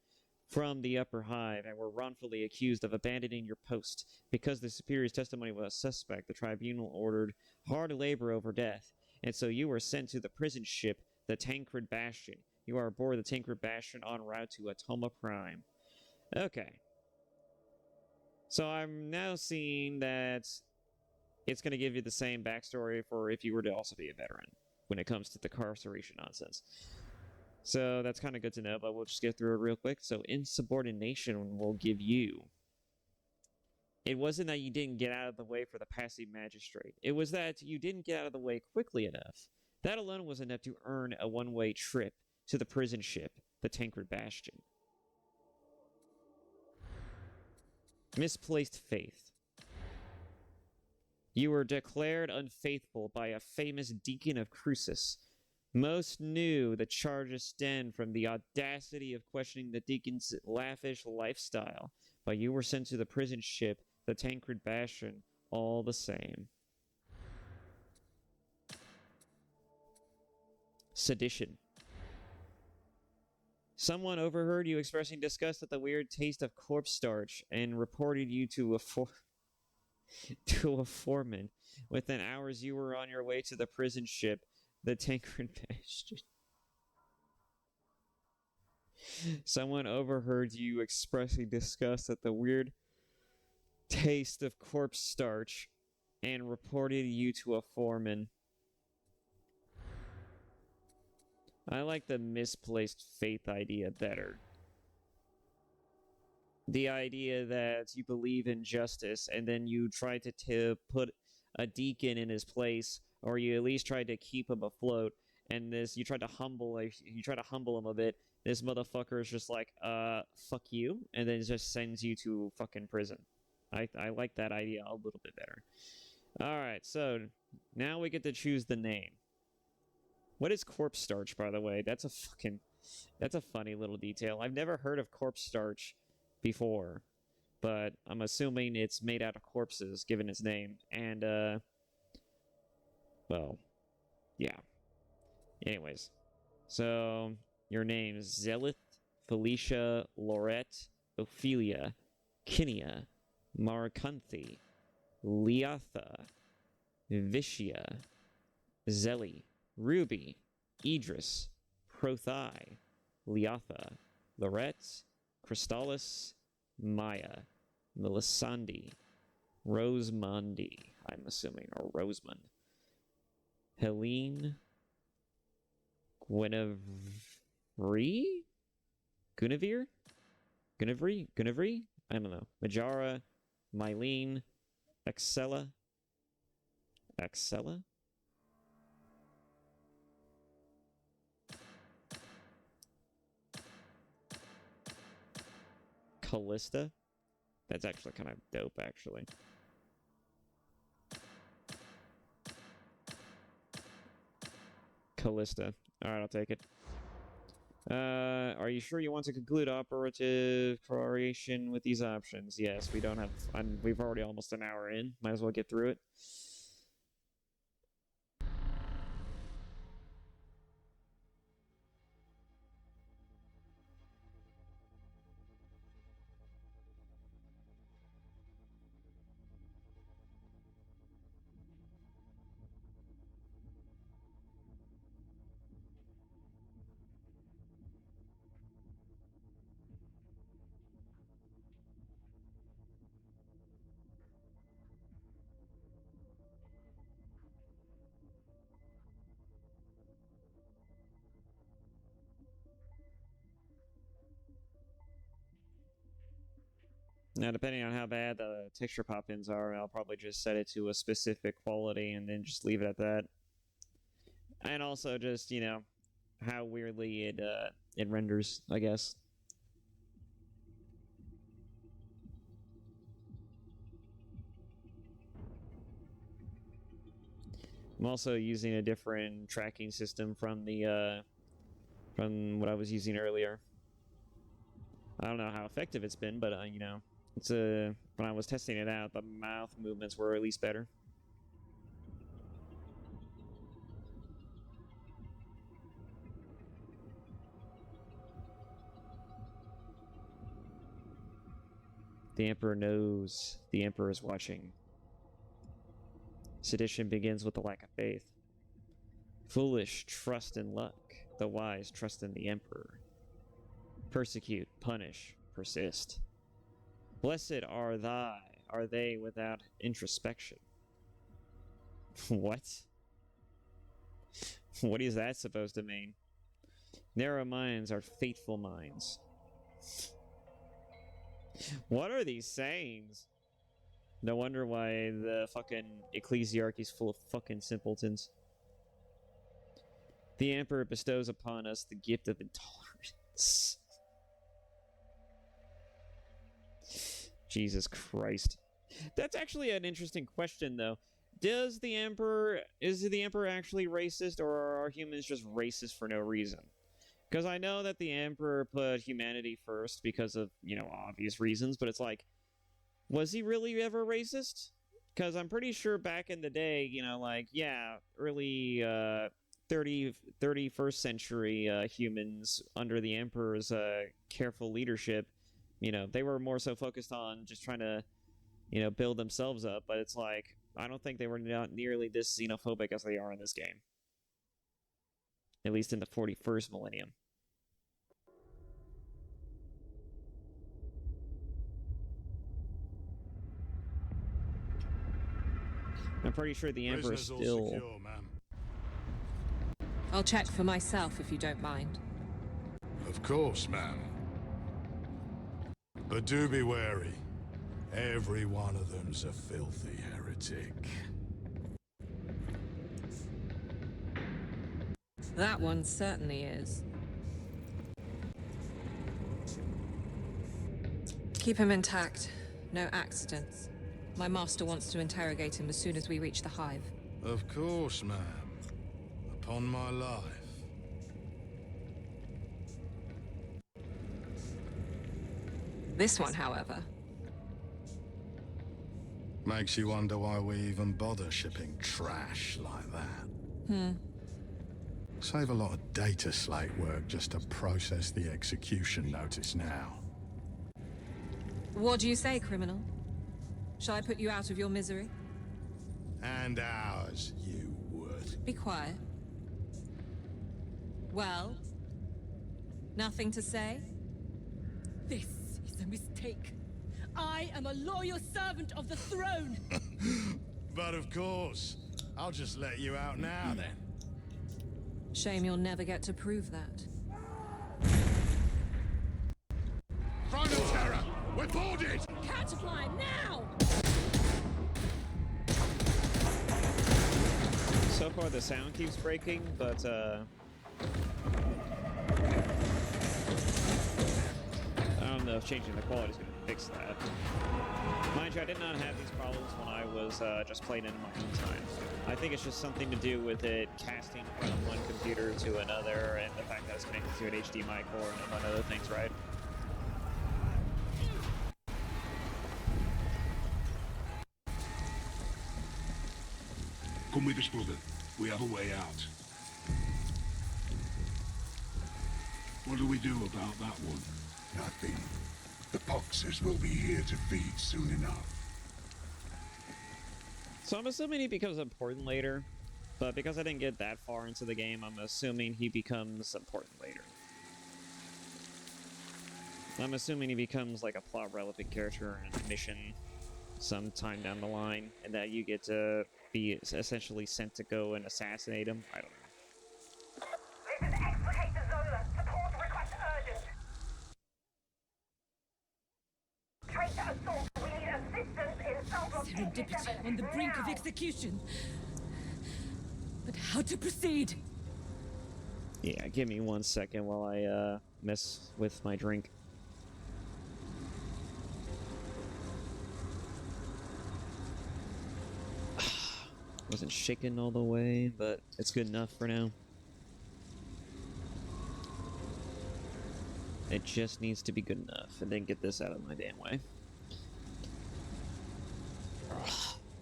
from the upper hive and were wrongfully accused of abandoning your post. Because the superior's testimony was suspect, the tribunal ordered hard labor over death. And so you were sent to the prison ship, the Tancred Bastion. You are aboard the Tancred Bastion en route to Atoma Prime. Okay. So I'm now seeing that it's going to give you the same backstory for if you were to also be a veteran when it comes to the incarceration nonsense. So that's kind of good to know, but we'll just get through it real quick. So insubordination will give you It wasn't that you didn't get out of the way for the passive magistrate. It was that you didn't get out of the way quickly enough. That alone was enough to earn a one-way trip to the prison ship, the Tancred Bastion. Misplaced faith. You were declared unfaithful by a famous deacon of Crucis. Most knew the charges stemmed from the audacity of questioning the deacon's lavish lifestyle, but you were sent to the prison ship, the Tancred Bastion, all the same. Sedition. Someone overheard you expressing disgust at the weird taste of corpse starch and reported you to a foreman. Within hours, you were on your way to the prison ship, the Tancred Bastion. Someone overheard you expressing disgust at the weird taste of corpse starch and reported you to a foreman. I like the misplaced faith idea better. The idea that you believe in justice and then you try to put a deacon in his place, or you at least try to keep him afloat, and you try to humble him a bit. This motherfucker is just like, fuck you, and then just sends you to fucking prison. I like that idea a little bit better. Alright, so now we get to choose the name. What is corpse starch, by the way? That's a funny little detail. I've never heard of corpse starch before, but I'm assuming it's made out of corpses, given its name. And, well, yeah. Anyways, so your names: Zelith, Felicia, Laurette, Ophelia, Kinia, Marakanthi, Liatha, Vishia, Zeli, Ruby, Idris, Prothai, Liatha, Lorette, Crystallis, Maya, Melisande, Rosemundi, I'm assuming, or Rosemund, Helene, Guinevere? Guinevere? Guinevere? I don't know. Majara, Mylene, Axella? Callista? That's actually kind of dope, actually. Callista. Alright, I'll take it. Are you sure you want to conclude operative creation with these options? Yes, we don't have... we've already almost an hour in. Might as well get through it. Now, depending on how bad the texture pop-ins are, I'll probably just set it to a specific quality and then just leave it at that. And also just, you know, how weirdly it renders, I guess. I'm also using a different tracking system from the from what I was using earlier. I don't know how effective it's been, but you know, it's when I was testing it out, the mouth movements were at least better. The Emperor knows. The Emperor is watching. Sedition begins with a lack of faith. Foolish trust in luck. The wise trust in the Emperor. Persecute, punish, persist. Blessed are they without introspection. What? What is that supposed to mean? Narrow minds are faithful minds. What are these sayings? No wonder why the fucking ecclesiarchy's full of fucking simpletons. The Emperor bestows upon us the gift of intolerance. Jesus Christ. That's actually an interesting question, though. Is the Emperor actually racist, or are humans just racist for no reason? Because I know that the Emperor put humanity first because of, obvious reasons, but it's like, was he really ever racist? Because I'm pretty sure back in the day, early 31st century humans under the Emperor's careful leadership, they were more so focused on just trying to, build themselves up. But it's like, I don't think they were not nearly this xenophobic as they are in this game. At least in the 41st millennium. I'm pretty sure the Emperor is
Prisoners all
still...
secure, ma'am.
I'll check for myself if you don't mind.
Of course, ma'am. But do be wary. Every one of them's a filthy heretic.
That one certainly is. Keep him intact. No accidents. My master wants to interrogate him as soon as we reach the hive.
Of course, ma'am. Upon my life.
This one, however.
Makes you wonder why we even bother shipping trash like that. Save a lot of data slate work just to process the execution notice now.
What do you say, criminal? Shall I put you out of your misery?
And ours, you would.
Be quiet. Well? Nothing to say?
This is a mistake. I am a loyal servant of the throne.
But of course, I'll just let you out now then.
Shame you'll never get to prove that.
Front of terror! We're boarded!
Catchfly now!
So far the sound keeps breaking, but I don't know if changing the quality is going to fix that. Mind you, I did not have these problems when I was just playing it in my own time. I think it's just something to do with it casting from one computer to another, and the fact that it's connected to an HDMI cord and among other things, right?
Come with us, brother. We have a way out. What do we do about that one?
Nothing. The boxers will be here to feed soon enough.
So I'm assuming he becomes important later, but because I didn't get that far into the game, I'm assuming he becomes important later. I'm assuming he becomes like a plot-relevant character in a mission sometime down the line, and that you get to be essentially sent to go and assassinate him. I don't know.
This is Explicate to Zola. Support request urgent. Traitor assault. We need assistance in Cell
Serendipity on the brink of execution. But how to proceed?
Yeah, give me 1 second while I mess with my drink. Wasn't shaking all the way, but it's good enough for now. It just needs to be good enough, and then get this out of my damn way.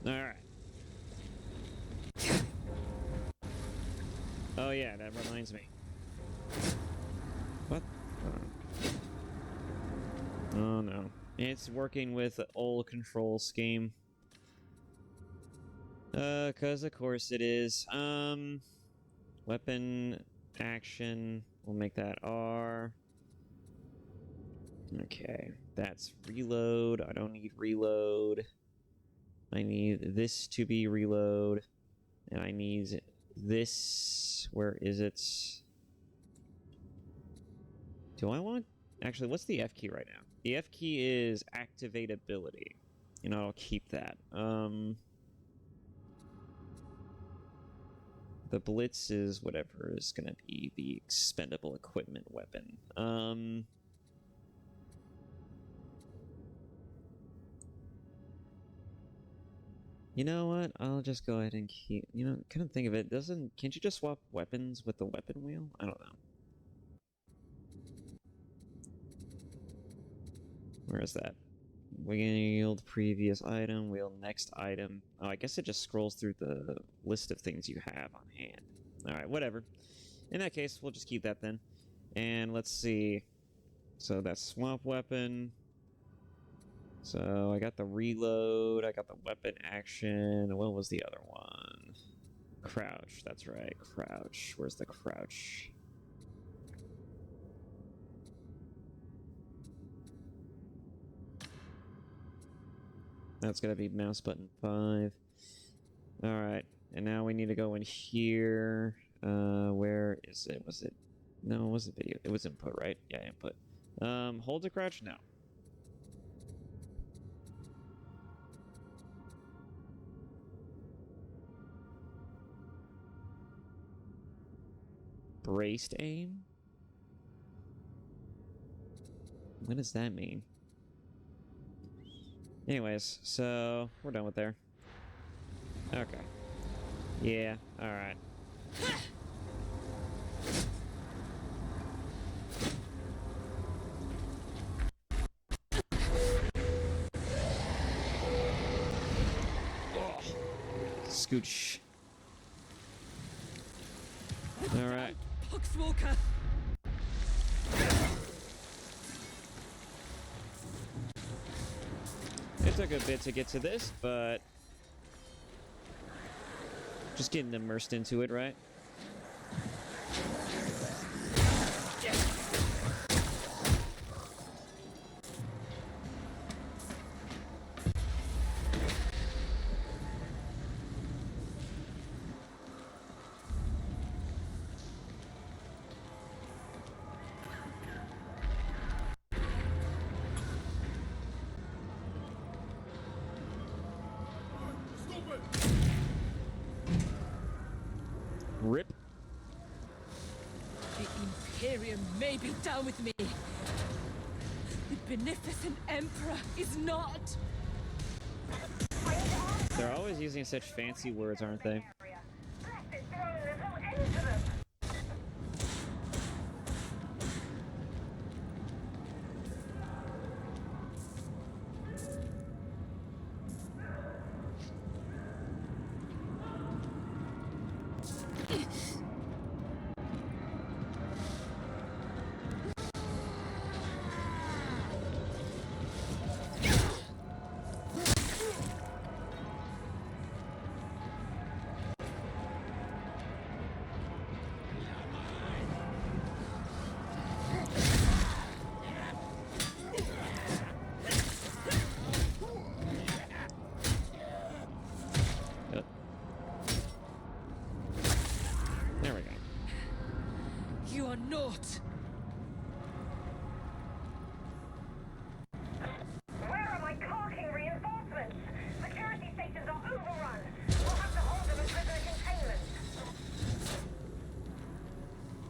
Alright. Oh yeah, that reminds me. What? Oh no. It's working with the old control scheme. 'Cause of course it is. Weapon, action, we'll make that R. Okay, that's reload. I don't need reload. I need this to be reload. And I need this. Where is it? Do I want... Actually, what's the F key right now? The F key is activate ability. you know, I'll keep that. The Blitz is whatever is gonna be the expendable equipment weapon. You know what? I'll just go ahead and keep. You know, kind of think of it. Can't you just swap weapons with the weapon wheel? I don't know. Where is that? Wield previous item, wheel next item. Oh, I guess it just scrolls through the list of things you have on hand. Alright, whatever. In that case, we'll just keep that then. And let's see. So that's swamp weapon. So I got the reload, I got the weapon action. What was the other one? Crouch, that's right, crouch. Where's the crouch? That's gonna be mouse button 5. Alright, and now we need to go in here. Where is it? Was it? No, it wasn't video. It was input, right? Yeah, input. Hold to crouch? No. Braced aim? What does that mean? Anyways, so we're done with there. Okay. Yeah, alright. Scooch. Alright.
Poxwalker!
It took a bit to get to this, but just getting immersed into it, right? Rip.
The Imperium may be down with me. The beneficent Emperor is not.
They're always using such fancy words, aren't they? There we go.
You are not.
Where are my caulking reinforcements? Security stations are overrun. We'll have to hold them in prisoner containment.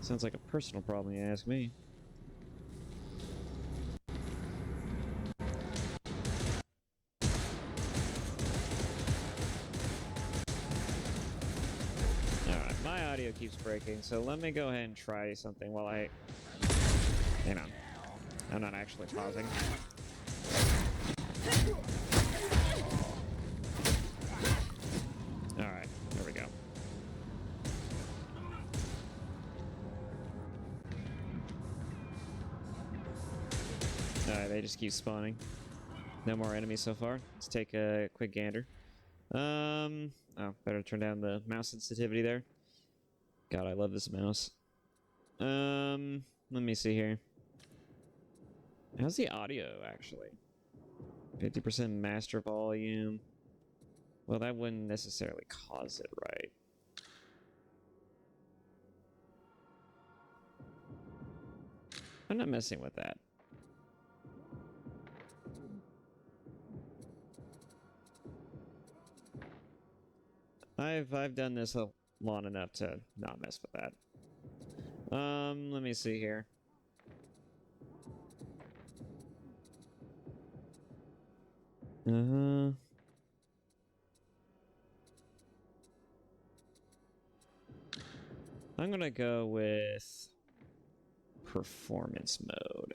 Sounds like a personal problem, you ask me. Alright, my audio keeps breaking, so let me go ahead and try something while I... Hang on. I'm not actually pausing. Alright, there we go. Alright, they just keep spawning. No more enemies so far. Let's take a quick gander. Oh, better turn down the mouse sensitivity there. God, I love this mouse. Let me see here. How's the audio, actually? 50% master volume. Well, that wouldn't necessarily cause it, right? I'm not messing with that. I've done this long enough to not mess with that. Let me see here. I'm gonna go with performance mode.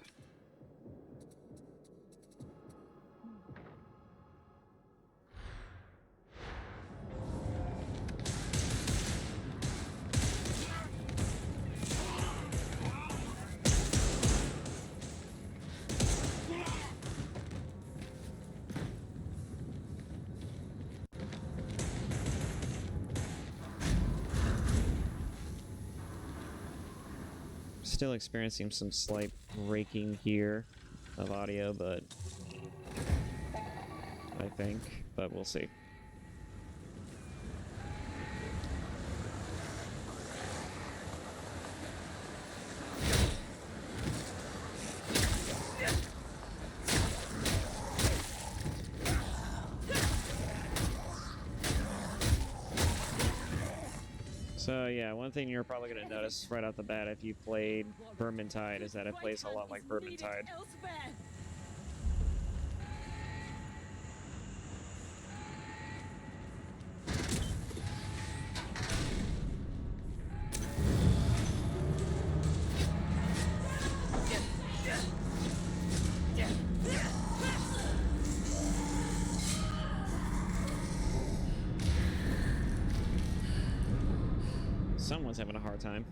Still experiencing some slight breaking here of audio, but I think, but we'll see. So yeah, one thing you're probably going to notice right off the bat if you played Vermintide is that it plays a lot like Vermintide. Someone's having a hard time.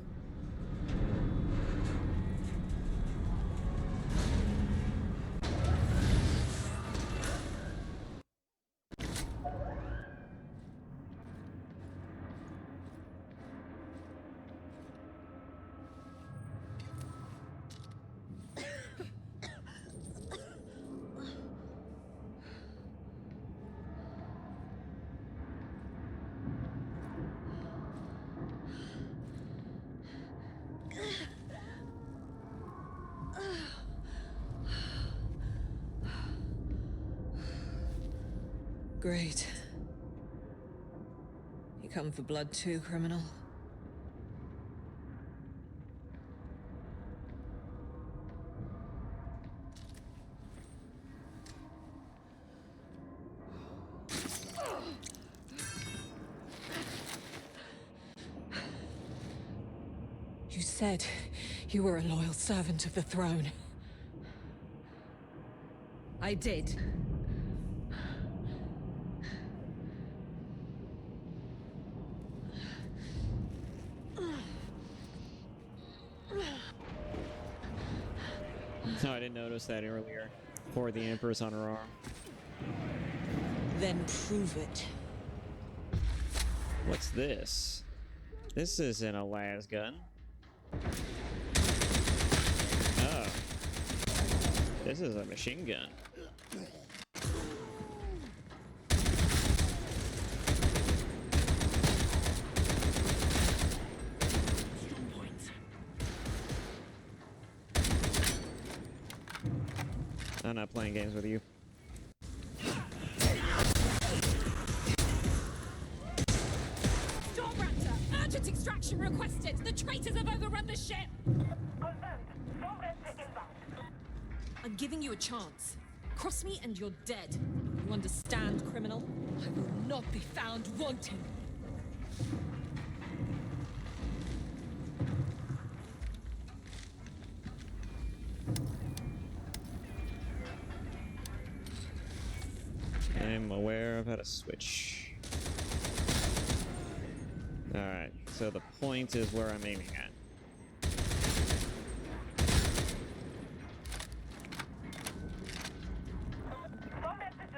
Great. You come for blood too, criminal? You said you were a loyal servant of the throne.
I did.
No, I didn't notice that earlier. Or the Empress on her arm.
Then prove it.
What's this? This isn't a las gun. Oh. This is a machine gun. I'm not playing games with you.
Stormraptor! Urgent extraction requested! The traitors have overrun the ship!
Confirmed. Stormraptor inbound.
I'm giving you a chance. Cross me and you're dead. You understand, criminal? I will not be found wanting.
I'm aware of how to switch. Alright, so the point is where I'm aiming at.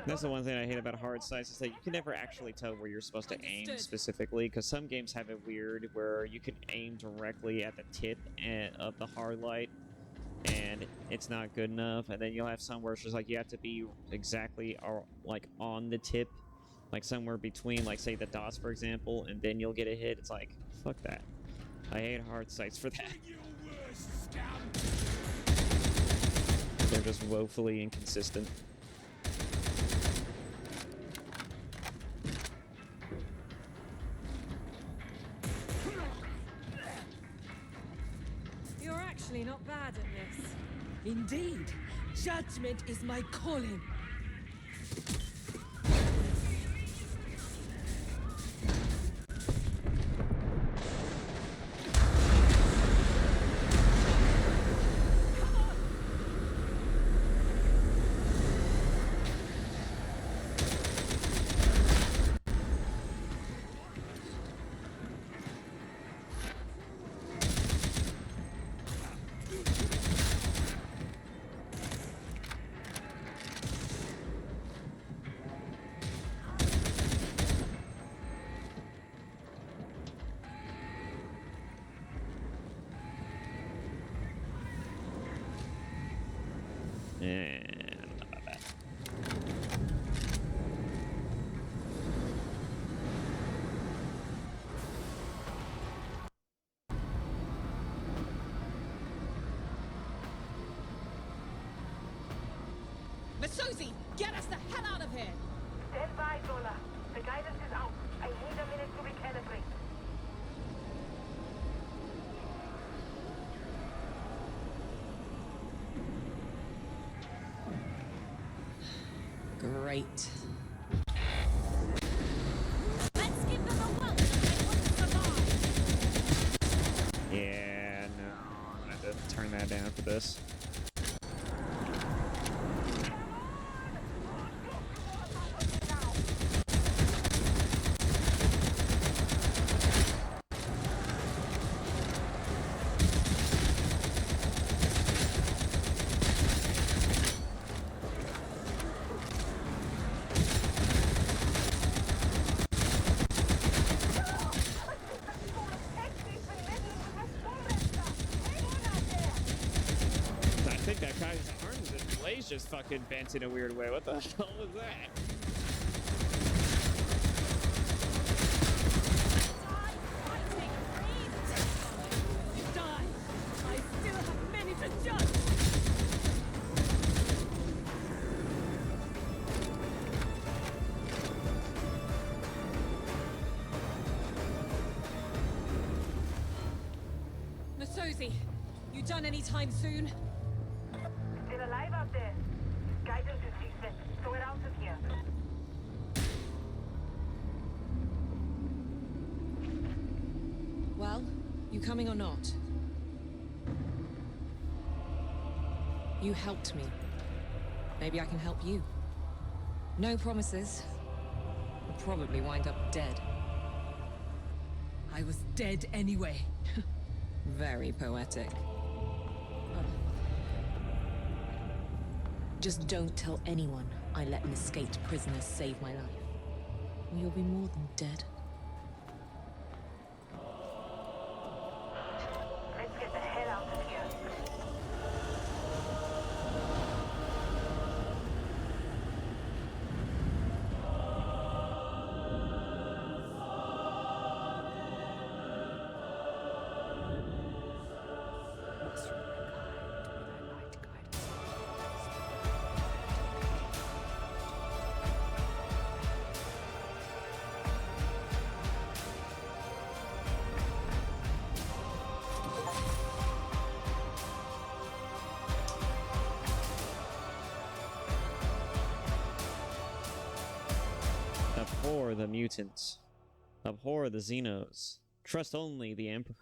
That's the one thing I hate about hard sights is that you can never actually tell where you're supposed to aim specifically, because some games have it weird where you can aim directly at the tip of the hard light and it's not good enough, and then you'll have some where it's just like you have to be exactly like on the tip, like somewhere between, like say the dots for example, and then you'll get a hit. It's like, fuck that. I hate hard sights for that. They're just woefully inconsistent.
actually not bad at this.
Indeed, judgment is my calling.
And not bad.
Masuzi, get us the hell out of here!
Stand by, Zola. The guidance is out. I need a minute to recalibrate.
Great.
Let's give them a welcome they want to survive!
Yeah, no, I'm gonna have to turn that down for this. I think that guy's arms and blades just fucking bent in a weird way. What the hell was that?
Die! I still have many to judge!
Masuzi, you done any time soon?
Still alive out there. Guidance is decent, so we're out of here.
Well, you coming or not? You helped me. Maybe I can help you. No promises. I'll probably wind up dead.
I was dead anyway.
Very poetic. Just don't tell anyone I let an escaped prisoner save my life. Or you'll be more than dead.
Let's get the hell out of here.
Abhor the mutants. Abhor the Xenos. Trust only the Emperor.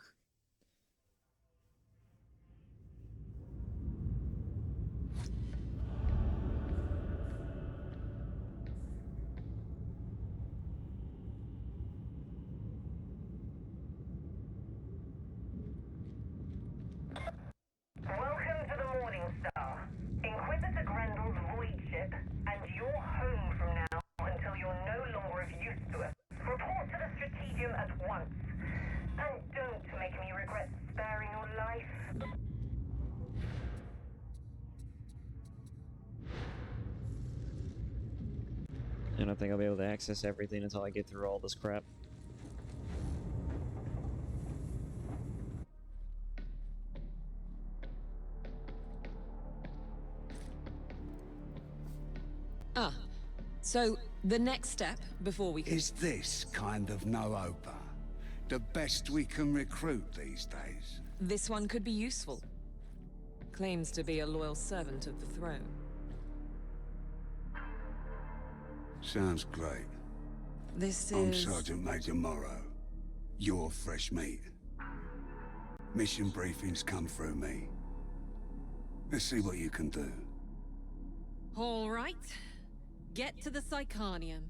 Welcome to the Morning Star. Inquisitor Grendel's void ship, and you're home from now until you're no longer of use to us. Report to the Strategium at once. And don't make me regret sparing your life.
I don't think I'll be able to access everything until I get through all this crap.
Ah, so the next step before we can...
Is this kind of no-oper the best we can recruit these days?
This one could be useful. claims to be a loyal servant of the throne.
Sounds great.
This
I'm
is...
Sergeant Major Morrow. You're fresh meat. Mission briefings come through me. Let's see what you can do.
All right. Get to the Psychanium.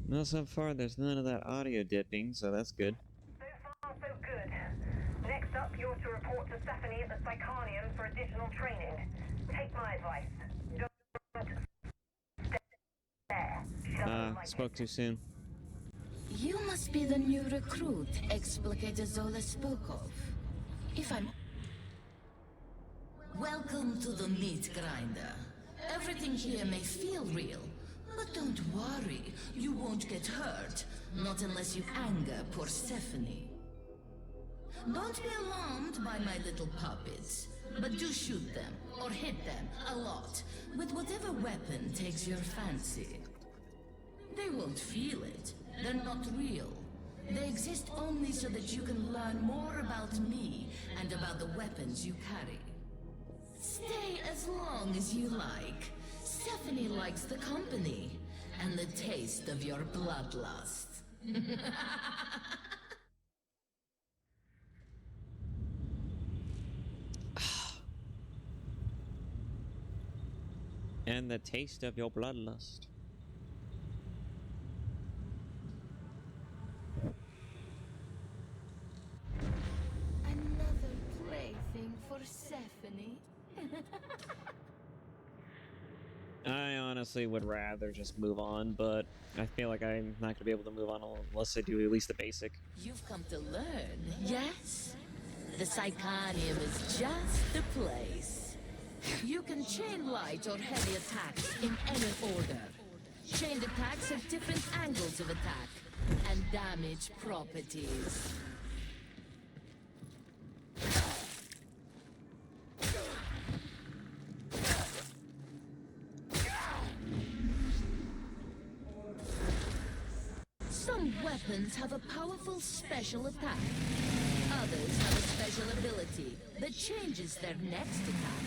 Well, so far there's none of that audio dipping, so that's good.
So far, so good. Next up, you're to report to Stephanie at the Psychanium for additional training. Take my advice. Don't stay there.
Spoke too soon.
You must be the new recruit Explicator Zola spoke of. If I'm... Welcome to the meat grinder. Everything here may feel real, but don't worry, you won't get hurt. Not unless you anger Persephone. Don't be alarmed by my little puppets, but do shoot them, or hit them, a lot, with whatever weapon takes your fancy. They won't feel it. They're not real. They exist only so that you can learn more about me and about the weapons you carry. Stay as long as you like. Stephanie likes the company and the taste of your bloodlust.
And the taste of your bloodlust.
Another plaything for Stephanie.
I honestly would rather just move on, but I feel like I'm not going to be able to move on unless I do at least the basic.
You've come to learn, yes? The Psychanium is just the place. You can chain light or heavy attacks in any order. Chained attacks have different angles of attack and damage properties. Some weapons have a powerful special attack. Others have a special ability that changes their next attack.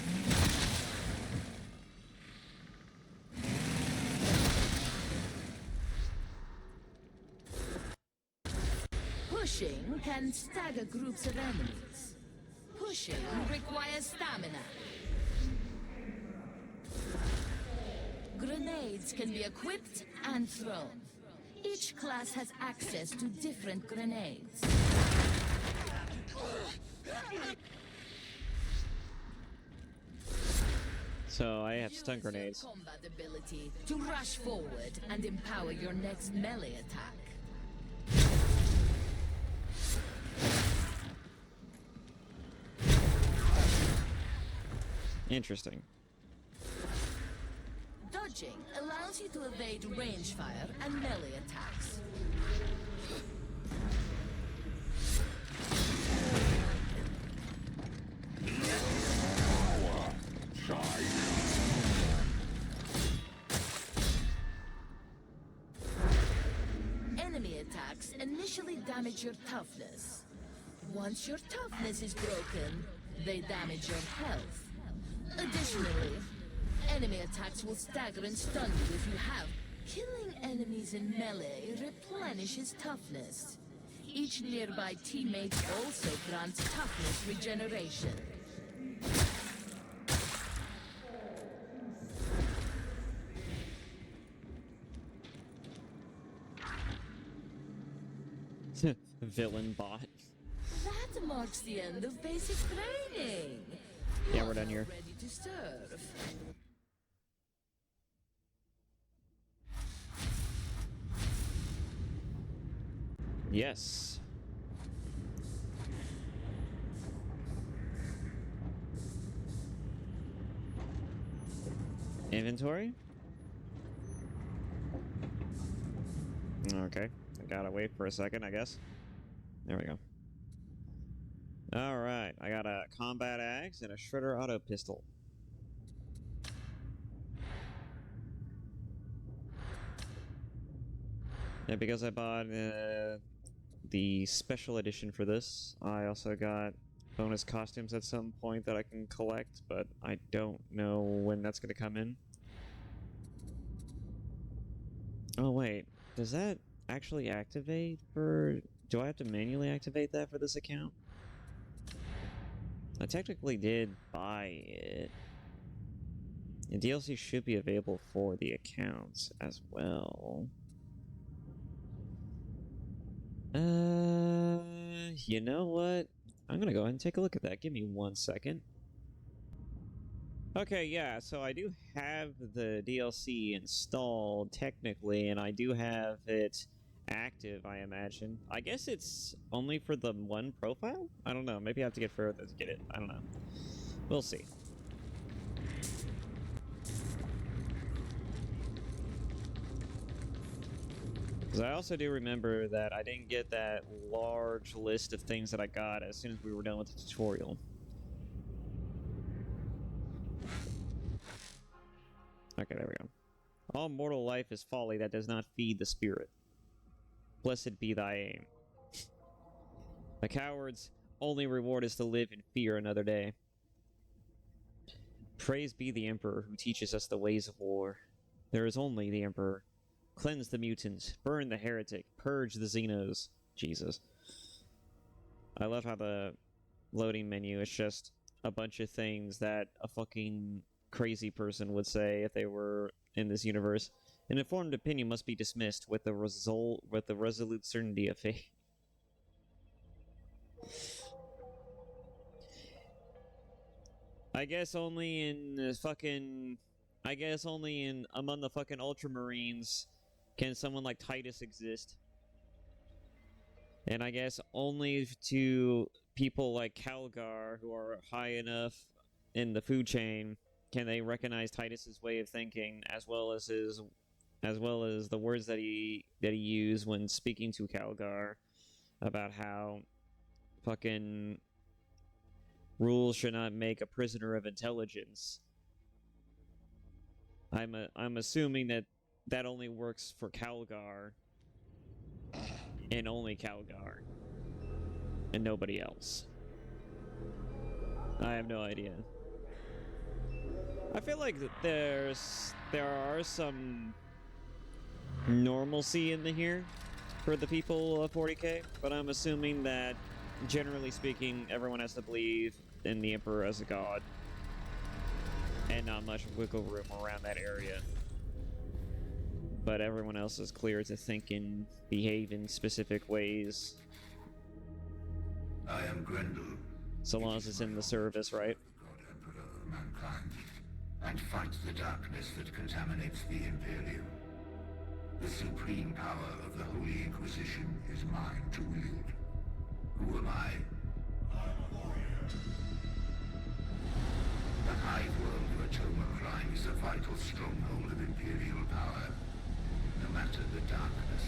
Pushing can stagger groups of enemies. Pushing requires stamina. Grenades can be equipped and thrown. Each class has access to different grenades.
So I have stun grenades.
Combat ability to rush forward and empower your next melee attack.
Interesting.
Dodging allows you to evade range fire and melee attacks. Enemy attacks initially damage your toughness. Once your toughness is broken, they damage your health. Additionally, enemy attacks will stagger and stun you if you have. Killing enemies in melee replenishes toughness. Each nearby teammate also grants toughness regeneration.
Villain bot.
That marks the end of basic training.
Yeah, we're done here.
Ready to serve.
Yes. Inventory? Okay. I gotta wait for a second, I guess. There we go. Alright, I got a combat axe and a shredder auto pistol. Yeah, because I bought the special edition for this. I also got bonus costumes at some point that I can collect, but I don't know when that's going to come in. Oh wait, does that actually activate for... Do I have to manually activate that for this account? I technically did buy it. The DLC should be available for the accounts as well. You know what? I'm gonna go ahead and take a look at that. Give me 1 second. Okay, yeah, so I do have the DLC installed, technically, and I do have it active, I imagine. I guess it's only for the one profile? I don't know. Maybe I have to get further to get it. I don't know. We'll see. Because I also do remember that I didn't get that large list of things that I got as soon as we were done with the tutorial. Okay, there we go. All mortal life is folly that does not feed the spirit. Blessed be thy aim. A coward's only reward is to live in fear another day. Praise be the Emperor who teaches us the ways of war. There is only the Emperor. Cleanse the mutants, burn the heretic, purge the Xenos. Jesus. I love how the loading menu is just a bunch of things that a fucking crazy person would say if they were in this universe. An informed opinion must be dismissed with the resolute certainty of faith. I guess only in among the fucking Ultramarines can someone like Titus exist. And I guess only to people like Calgar who are high enough in the food chain can they recognize Titus's way of thinking, as well as the words that he used when speaking to Calgar about how fucking rules should not make a prisoner of intelligence. I'm assuming that only works for Calgar and only Calgar and nobody else. I have no idea. I feel like there are some normalcy in here for the people of 40k, but I'm assuming that generally speaking, everyone has to believe in the Emperor as a god, and not much wiggle room around that area. But everyone else is clear to think and behave in specific ways.
I am Grendel.
So long as it's in the service, right?
God Emperor of mankind, and fight the darkness that contaminates the Imperium. The supreme power of the Holy Inquisition is mine to wield. Who am I? I'm a warrior. The Hive world where Toma Prime is a vital stronghold of Imperial power. No matter the darkness,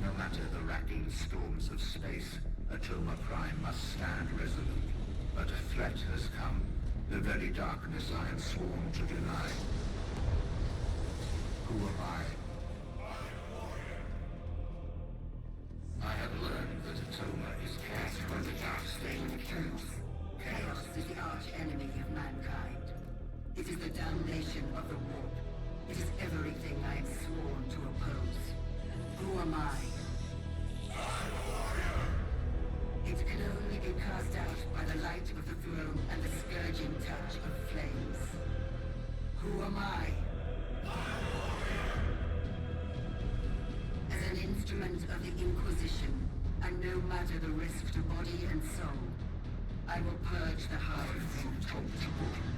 no matter the racking storms of space, Atoma Prime must stand resolute. But a threat has come, the very darkness I am sworn to deny. Who am I? I have learned that Atoma is cast by the dark stain of truth. Chaos is the arch-enemy of mankind. It is the damnation of the warp. It is everything I am sworn to oppose. Who am I? I'm a warrior! It can only be cast out by the light of the throne and the scourging touch of flames. Who am I? I'm a warrior! As an instrument of the Inquisition, and no matter the risk to body and soul, I will purge the Hive from top to bottom,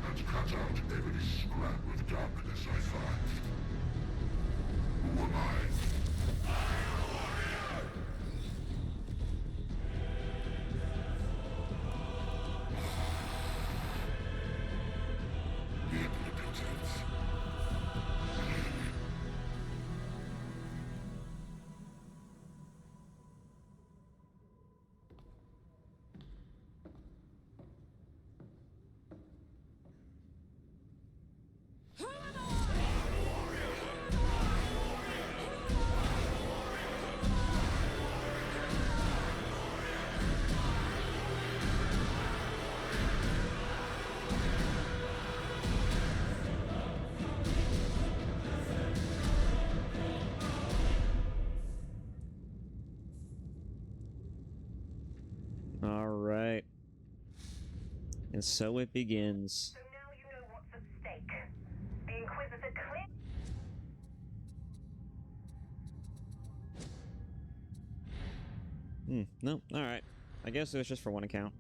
and cut out every scrap of darkness I find. Who am I? I'm a warrior! The omnipotence.
And so it begins.
So now you know what's at stake. The Inquisitor clear.
No, alright. I guess it was just for one account.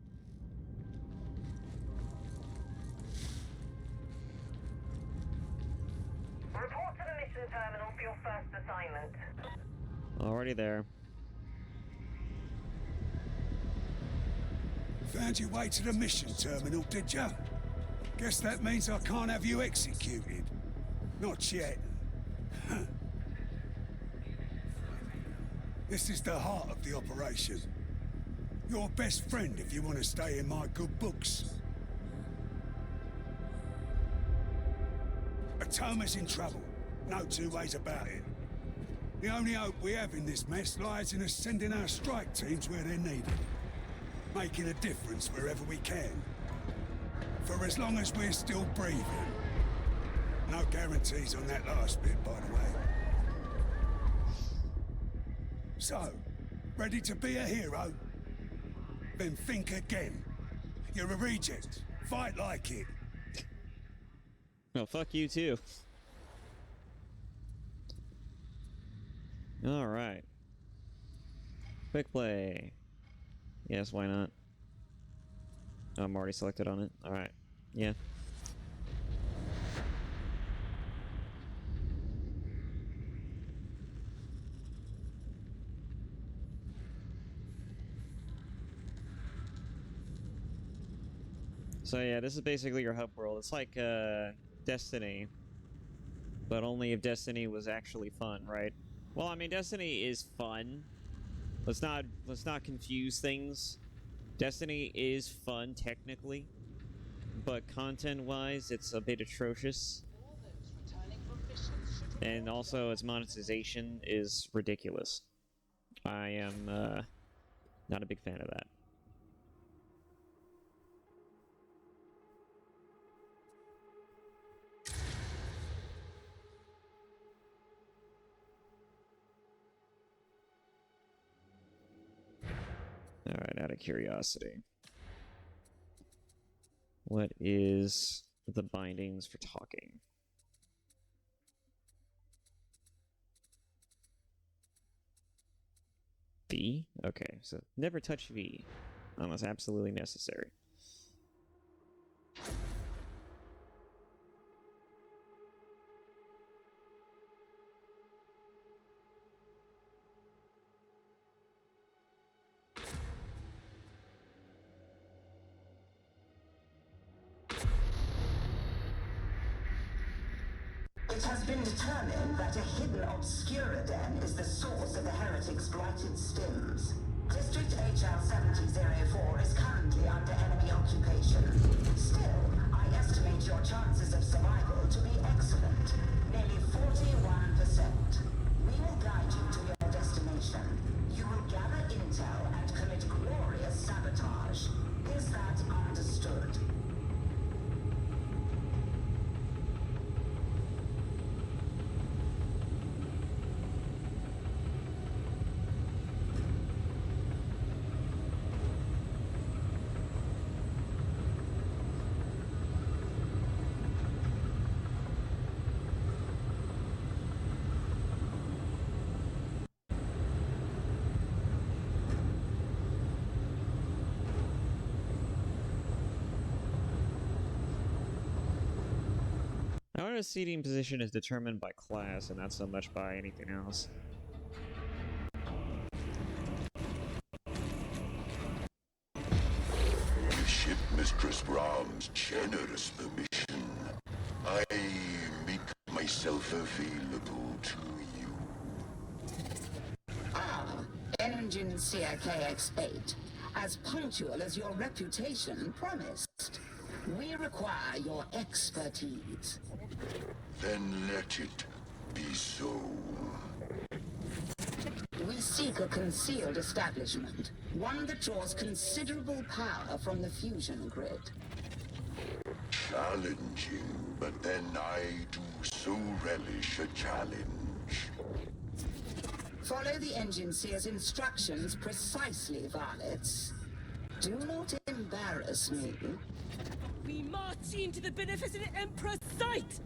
Report to the mission terminal for your first assignment.
Already there.
Found your way to the mission terminal, did ya? Guess that means I can't have you executed. Not yet. This is the heart of the operation. Your best friend if you want to stay in my good books. Atoma's in trouble. No two ways about it. The only hope we have in this mess lies in us sending our strike teams where they're needed. Making a difference wherever we can. For as long as we're still breathing. No guarantees on that last bit, by the way. So, ready to be a hero? Then think again. You're a reject. Fight like it.
Well, fuck you too. Alright. Quick play. Yes, why not? Oh, I'm already selected on it. Alright. Yeah. So yeah, this is basically your hub world. It's like Destiny, but only if Destiny was actually fun, right? Well, I mean, Destiny is fun. Let's not confuse things. Destiny is fun technically, but content-wise, it's a bit atrocious. And also, its monetization is ridiculous. I am not a big fan of that. Alright, out of curiosity. What is the bindings for talking? V? Okay, so never touch V unless absolutely necessary.
It has been determined that a hidden Obscura-Den is the source of the heretics' blighted stims. District HR 7004 is currently under enemy occupation. Still, I estimate your chances of survival to be excellent, nearly 41%. We will guide you to your destination. You will gather intel and commit glorious sabotage. Is that understood?
Our seating position is determined by class and not so much by anything else.
With Ship Mistress Brahm's generous permission, I make myself available to you.
Ah, Engine Seer KX-8. As punctual as your reputation promised. We require your expertise.
Then let it be so.
We seek a concealed establishment, one that draws considerable power from the fusion grid.
Challenging, but then I do so relish a challenge.
Follow the Engine Seer's instructions precisely, varlets. Do not embarrass me.
We march into the beneficent Emperor's sight!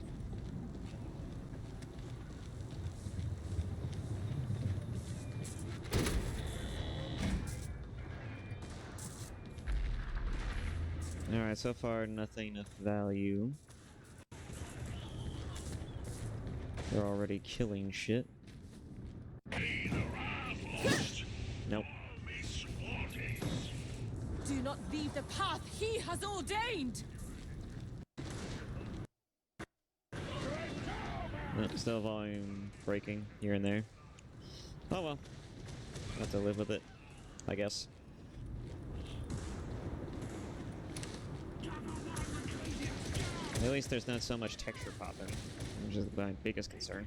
Alright, so far nothing of value. They're already killing shit. Nope.
Do not leave the path he has ordained!
Nope, still volume breaking here and there. Oh well. Have to live with it, I guess. At least there's not so much texture popping, which is my biggest concern.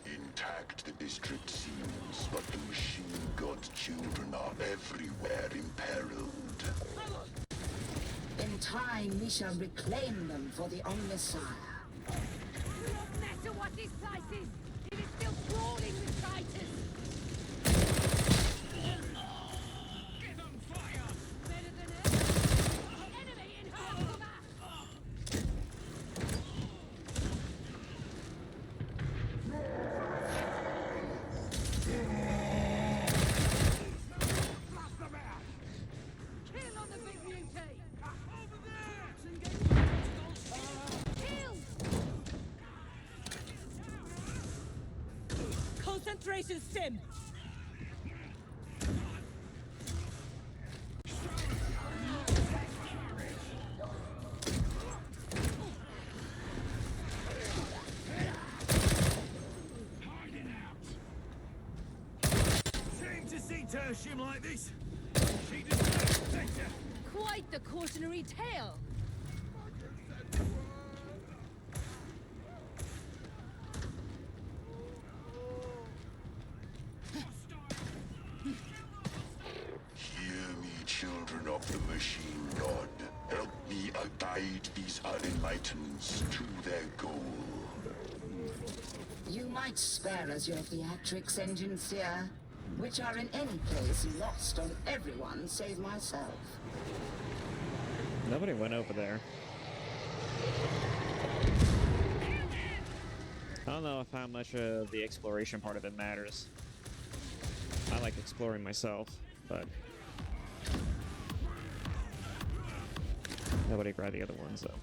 Intact the district seems, but the machine god's children are everywhere imperiled.
In time, we shall reclaim them for the Omnissiah.
No matter what this place is, it is still crawling with fighters!
Give them fire!
Better than ever! Enemy in high cover!
Blast them out!
Kill on the big beauty!
Over there!
Kill! Concentration stim!
Shame to see Tertium like this. She deserves better.
Quite the cautionary tale!
Hear me, children of the machine god. Help me guide these unenlighteneds to their goal.
You might spare us your theatrics, Engine Seer, which are in any case lost on everyone save myself.
Nobody went over there. I don't know if how much of the exploration part of it matters. I like exploring myself, but nobody grabbed the other ones though.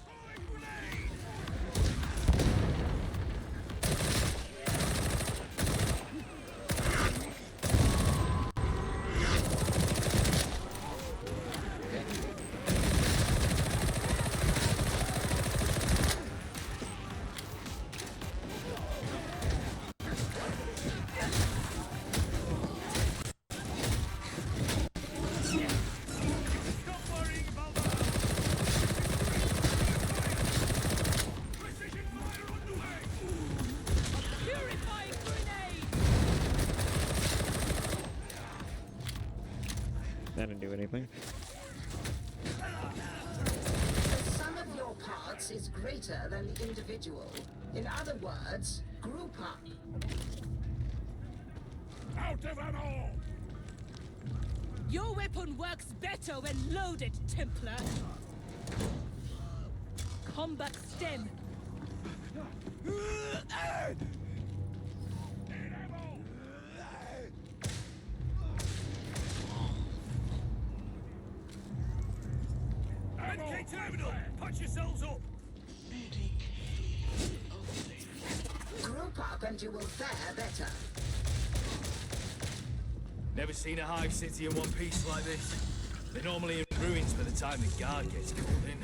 Stop worrying about that! Precision fire underway!
Purifying grenade!
That didn't do anything.
The sum of your parts is greater than the individual. In other words, group up.
Out of ammo!
Your weapon works better when loaded, Templar. Combat stem.
Medkit terminal! Patch yourselves up!
Group up and you will fare better.
Never seen a hive city in one piece like this. They're normally in ruins by the time the guard gets called in.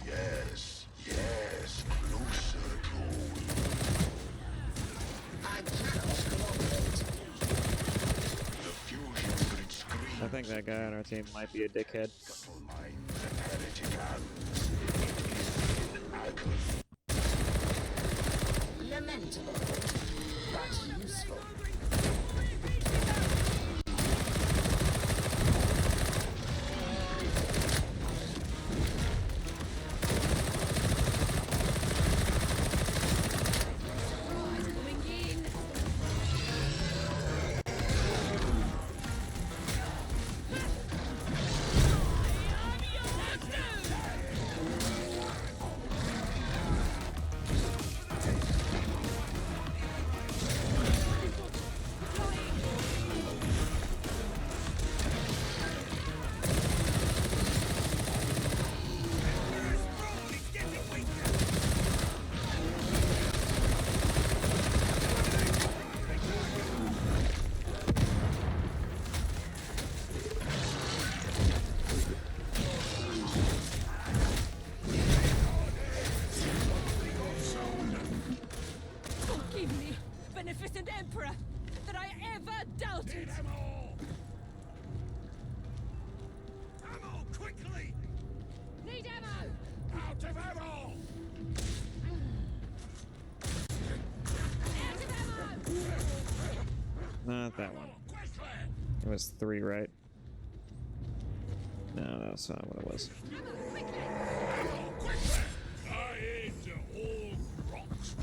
Yes, yes, closer, Cole.
I cannot cooperate.
The fusion grid screams.
I think that guy on our team might be a dickhead.
Scuttle minds and heretic hands. It is in agony.
Lamentable, but useful.
emperor that I ever doubted.
Ammo! Ammo, quickly!
Need ammo!
Out of ammo!
Out of ammo!
Not that one. It was 3, right? No, that's not what it was.
I aim to all rocks.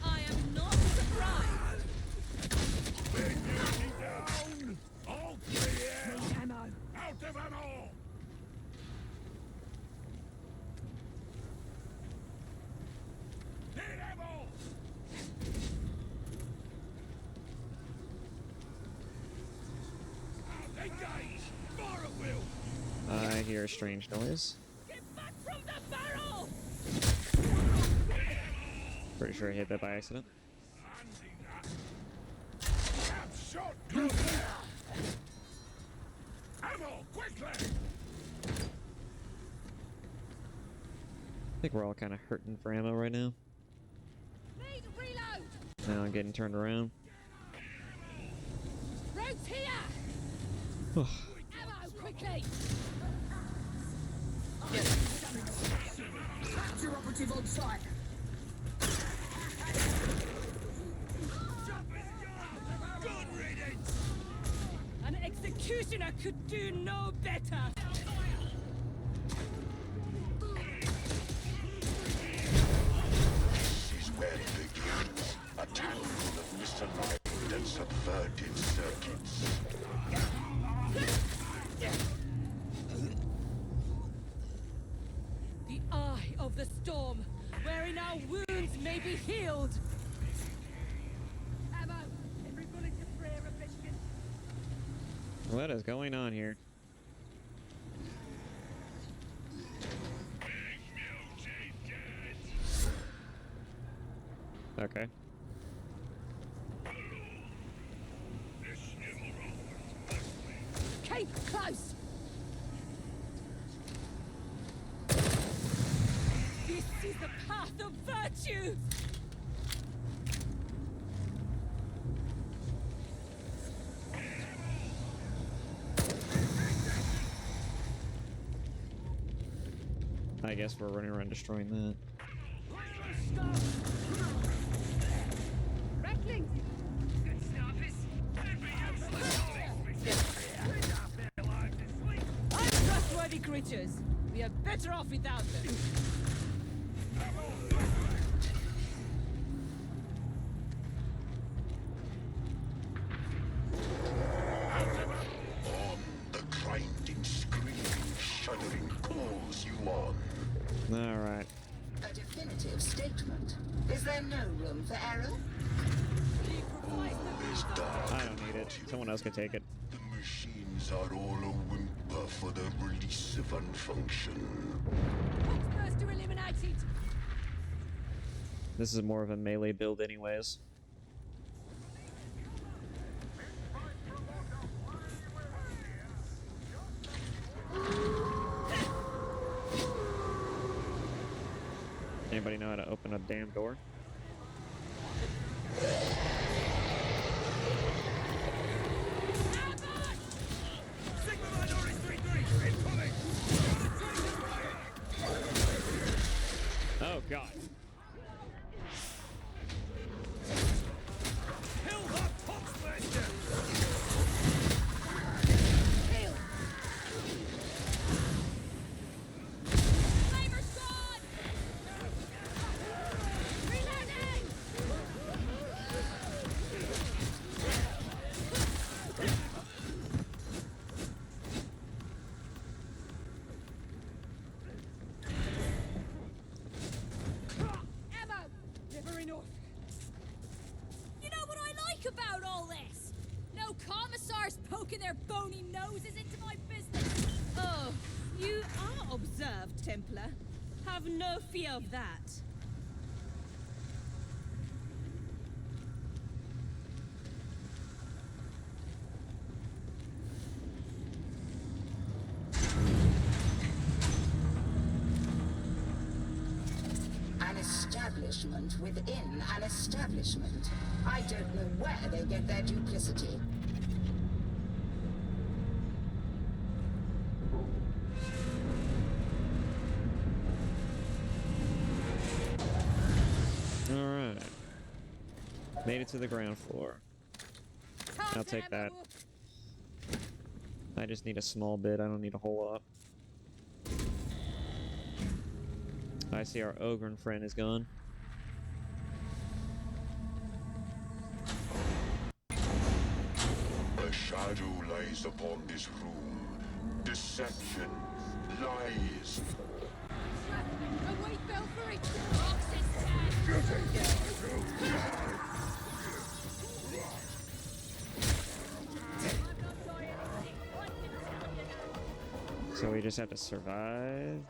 I am not surprised.
Down! All clear!
Need ammo.
Out of ammo! Need ammo! Engage! Fire at will!
I hear a strange noise.
Get back from the barrel!
Pretty sure I hit that by accident.
Shot good! Ammo, quickly!
I think we're all kind of hurting for ammo right now.
Need reload!
Now I'm getting turned around.
Road's here!
Oh,
Ammo, quickly!
Capture operative on site.
Good riddance!
An executioner could do no better!
This is where it begins. A tangle of misaligned and subverted circuits.
The eye of the storm, wherein our wounds may be healed! Ammo! Every bullet a prayer of vengeance!
what is going on here? Okay.
Keep close! This is the path of virtue!
I guess we're running around destroying that.
Rattlings! Untrustworthy creatures! We are better off without them!
On the grinding, screaming, shuddering calls you on.
Alright.
A definitive statement. Is there no room for error?
There's dark.
I don't need it. Someone else can take it.
The machines are all a whimper for the release of unfunction.
First to eliminate it!
This is more of a melee build anyways. Anybody know how to open a damn door?
Sigma Minority 3-3, incoming!
Oh god.
Kill that Foxmaster!
Flavor squad! Reloading! Ammo! Never enough. You know what I like about all this? No commissars poking their bony noses into my business. Oh, you are observed, Templar. Have no fear of that.
An established establishment within an establishment. I don't know where they get their duplicity.
Alright. Made it to the ground floor. I'll take that. I just need a small bit, I don't need a whole lot. I see our Ogren friend is gone.
A shadow lies upon this room. Deception, lies.
Await Belfry! Box is
So we just have to survive.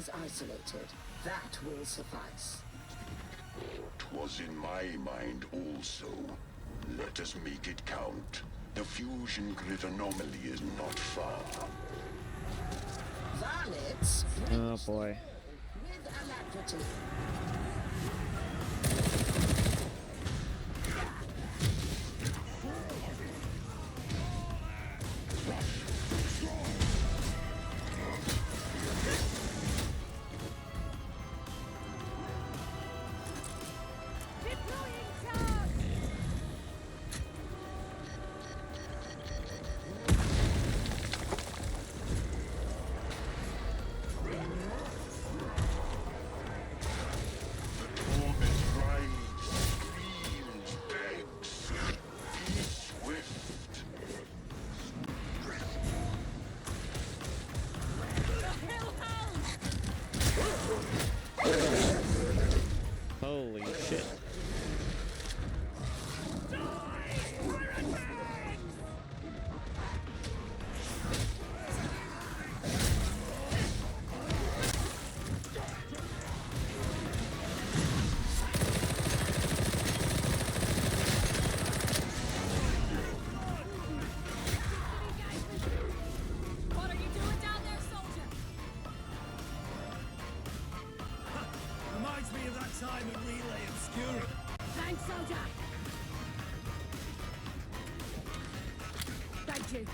is isolated. That will suffice.
'Twas in my mind also. Let us make it count. The fusion grid anomaly is not far.
Varlets.
Oh boy.
With alacrity.
Holy shit.
What are you doing down there, soldier?
Reminds me of that time at Relay Obscura.
Thanks, soldier. Thank you.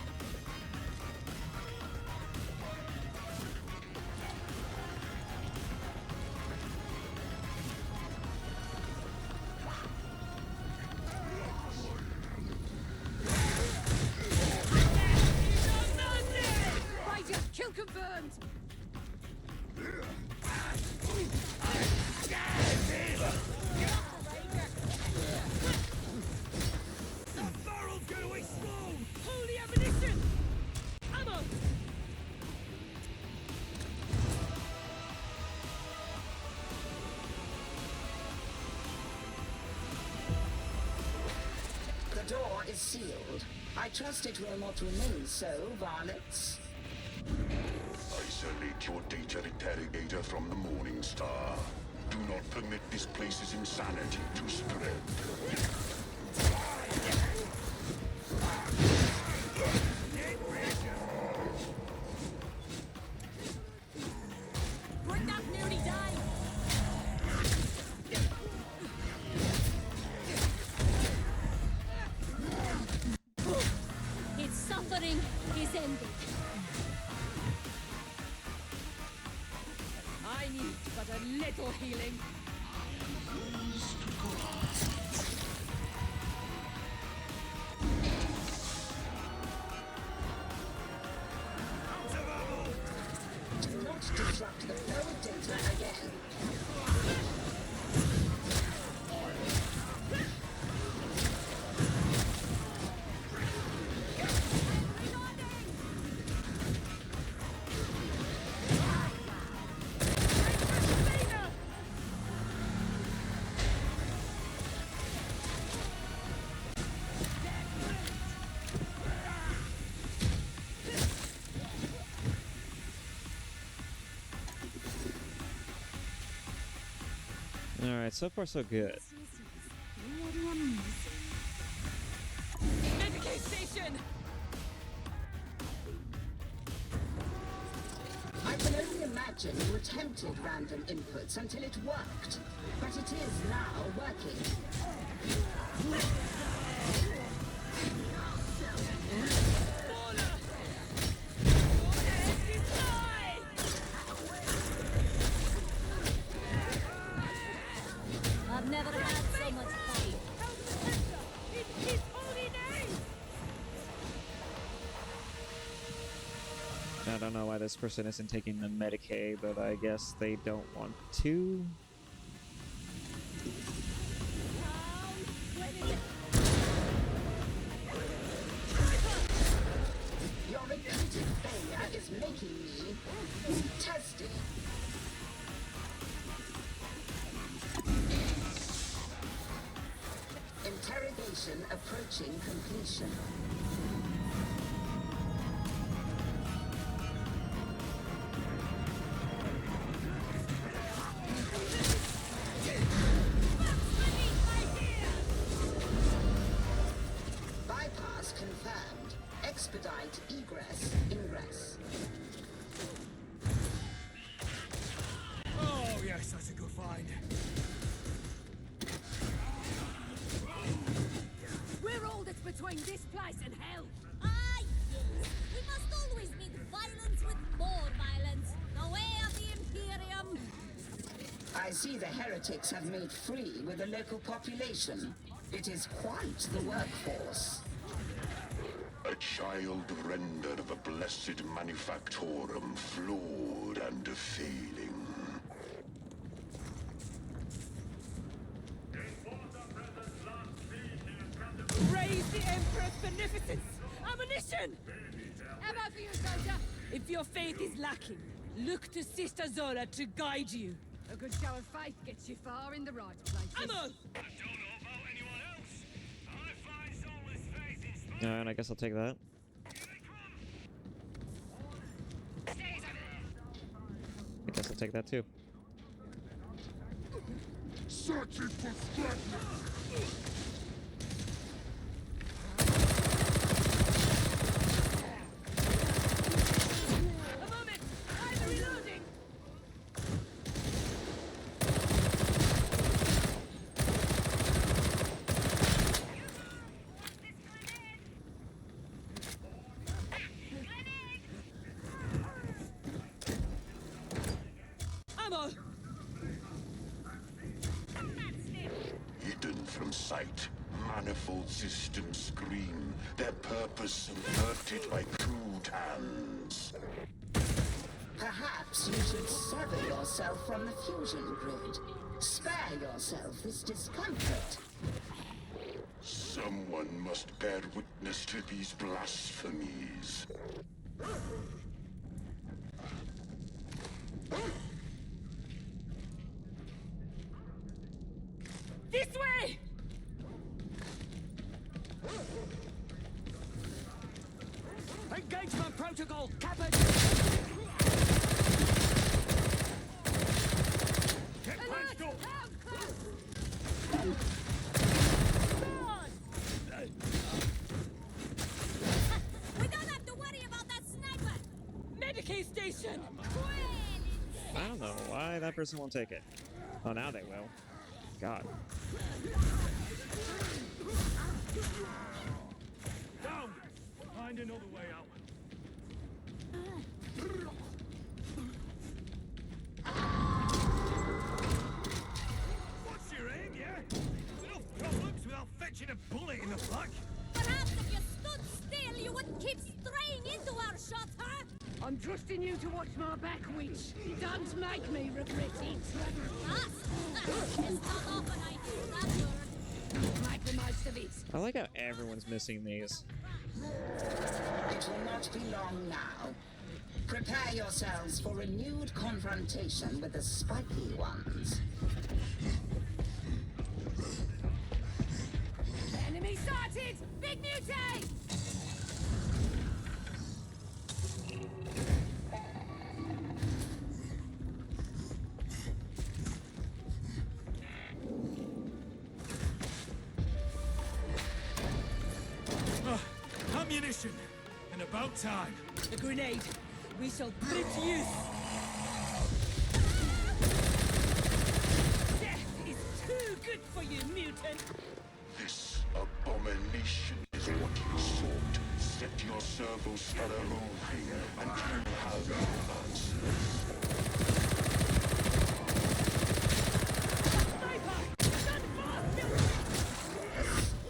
Ranger, kill confirmed.
The barrel's gonna explode!
Hold the ammunition. Ammo.
The door is sealed. I trust it will not remain so, varlets.
Isolate your data interrogator from the Morning Star. Do not permit this place's insanity to spread.
Bring that nudie down. Its suffering is ended. I need but a little healing.
Do not disrupt the flow of data again.
Alright, so far so good.
Medicaid station!
I can only imagine you attempted random inputs until it worked, but it is now working.
I've never had so much fun.
In his holy name!
I don't know why this person isn't taking the Medicaid, but I guess they don't want to.
Your repeated failure is making me testy. Interrogation approaching completion. Bypass confirmed. Expedite egress, ingress.
Oh, yes, that's a good find.
We're all that's between this place and hell. Ah, yes. We must always meet violence with more violence. The way of the Imperium.
I see the heretics have made free with the local population. It is quite the workforce.
A child render of a blessed manufactorum, flawed and failing.
Raise the Emperor's beneficence! Ammunition! Ammo for you, soldier! If your faith is lacking, look to Sister Zola to guide you.
A good show of faith gets you far in the right places.
Ammo!
I don't know about anyone else. I find Zola's faith inspiring.
Alright, I guess I'll take that. I guess I'll take that too.
Searching for fragments!
A moment! I'm reloading! Ammo!
Hidden from sight, manifold systems scream, their purpose subverted by crude hands.
Perhaps you should sever yourself from the fusion grid. Spare yourself this discomfort.
Someone must bear witness to these blasphemies.
This way! Engagement protocol, Captain!
Get punched up!
We don't have to worry about that sniper.
Medicaid station!
I don't know why that person won't take it. Oh, now they will. God.
Down! Find another way out.
trusting you to watch my back, witch. Don't make me regret it. Make the most of it.
I like how everyone's missing these.
It will not be long now. Prepare yourselves for renewed confrontation with the spiky ones.
Enemy sighted! Big mutate!
Ammunition! And about time.
A grenade. We shall put it to use. Death is too good for you, mutant.
This abomination is what you sought. Set your servos for a moving, and you have your answers.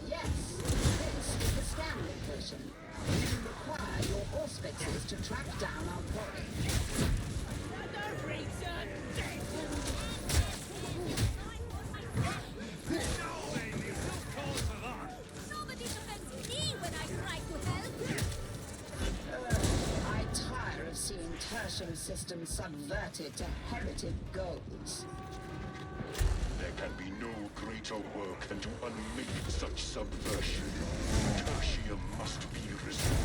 Yes, this is the scan location. You require your auspices to track down our quarry.
Nobody defends me when I try to help!
I tire of seeing tertiary systems subverted to heritage goals.
There can be no greater work than to unmake such subversion. Tertium must be restored.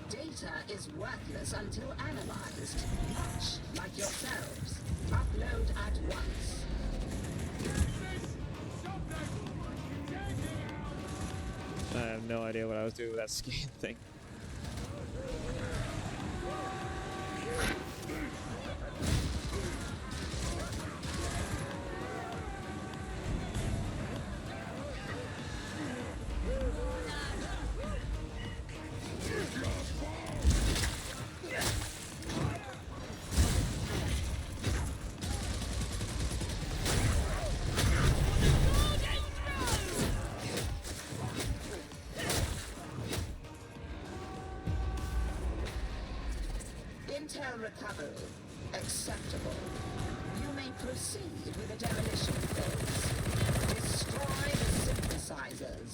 Data is worthless until analyzed, much like yourselves. Upload at once.
I have no idea what I was doing with that scan thing.
Intel recovery. Acceptable. You may proceed with the demolition phase. Destroy the synthesizers.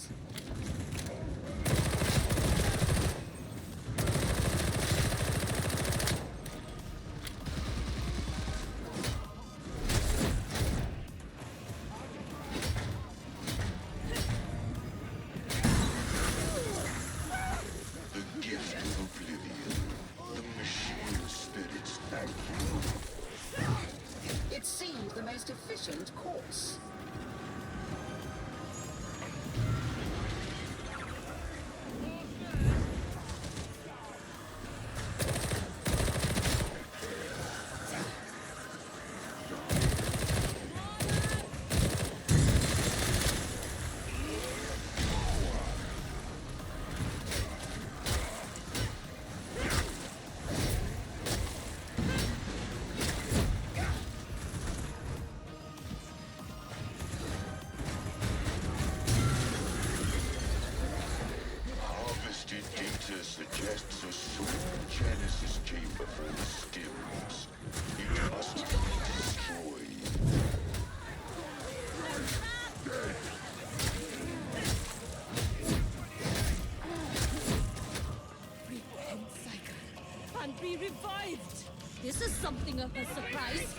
The gift of oblivion. The machine spirits thank you.
It seemed the most efficient course.
A surprise.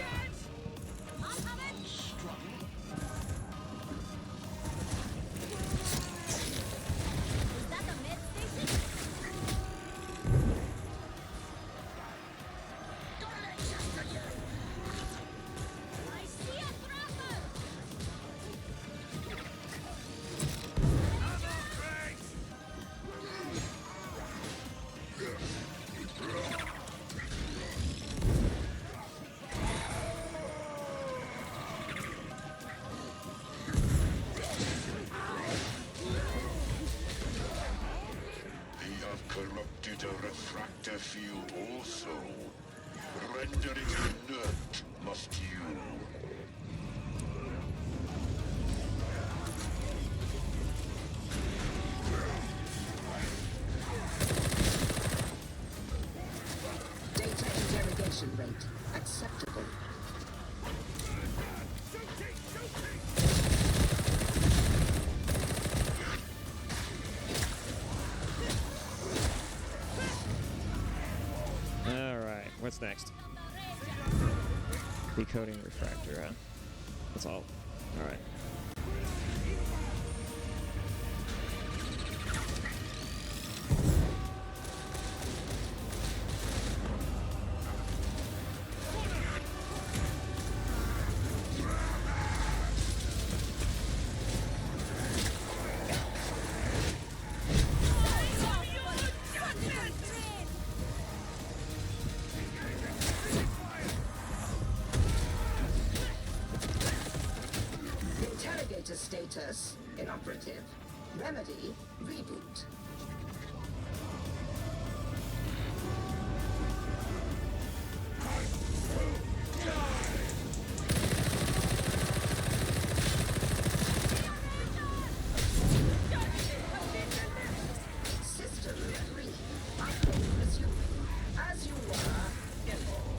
I'll have it. Is that the med station? I see a trapper.
They have corrupted a refractor field also. Render it inert, must you?
Data interrogation rate acceptable.
Alright, what's next? Decoding refractor, huh? That's all. Alright.
Interrogator status inoperative. Remedy reboot. System 3. Upload resuming. As you were before.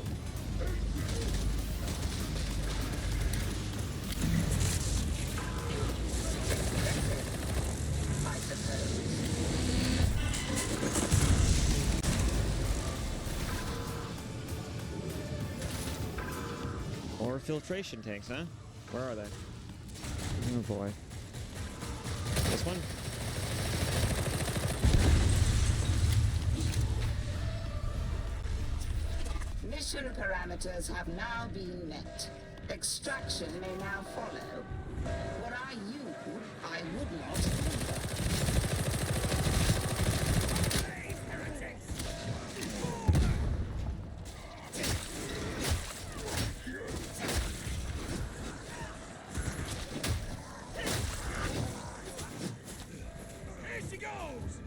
I suppose.
More filtration tanks, huh? Where are they? Oh boy. This one?
Mission parameters have now been met. Extraction may now follow. Were I you, I would not either.
Here she goes!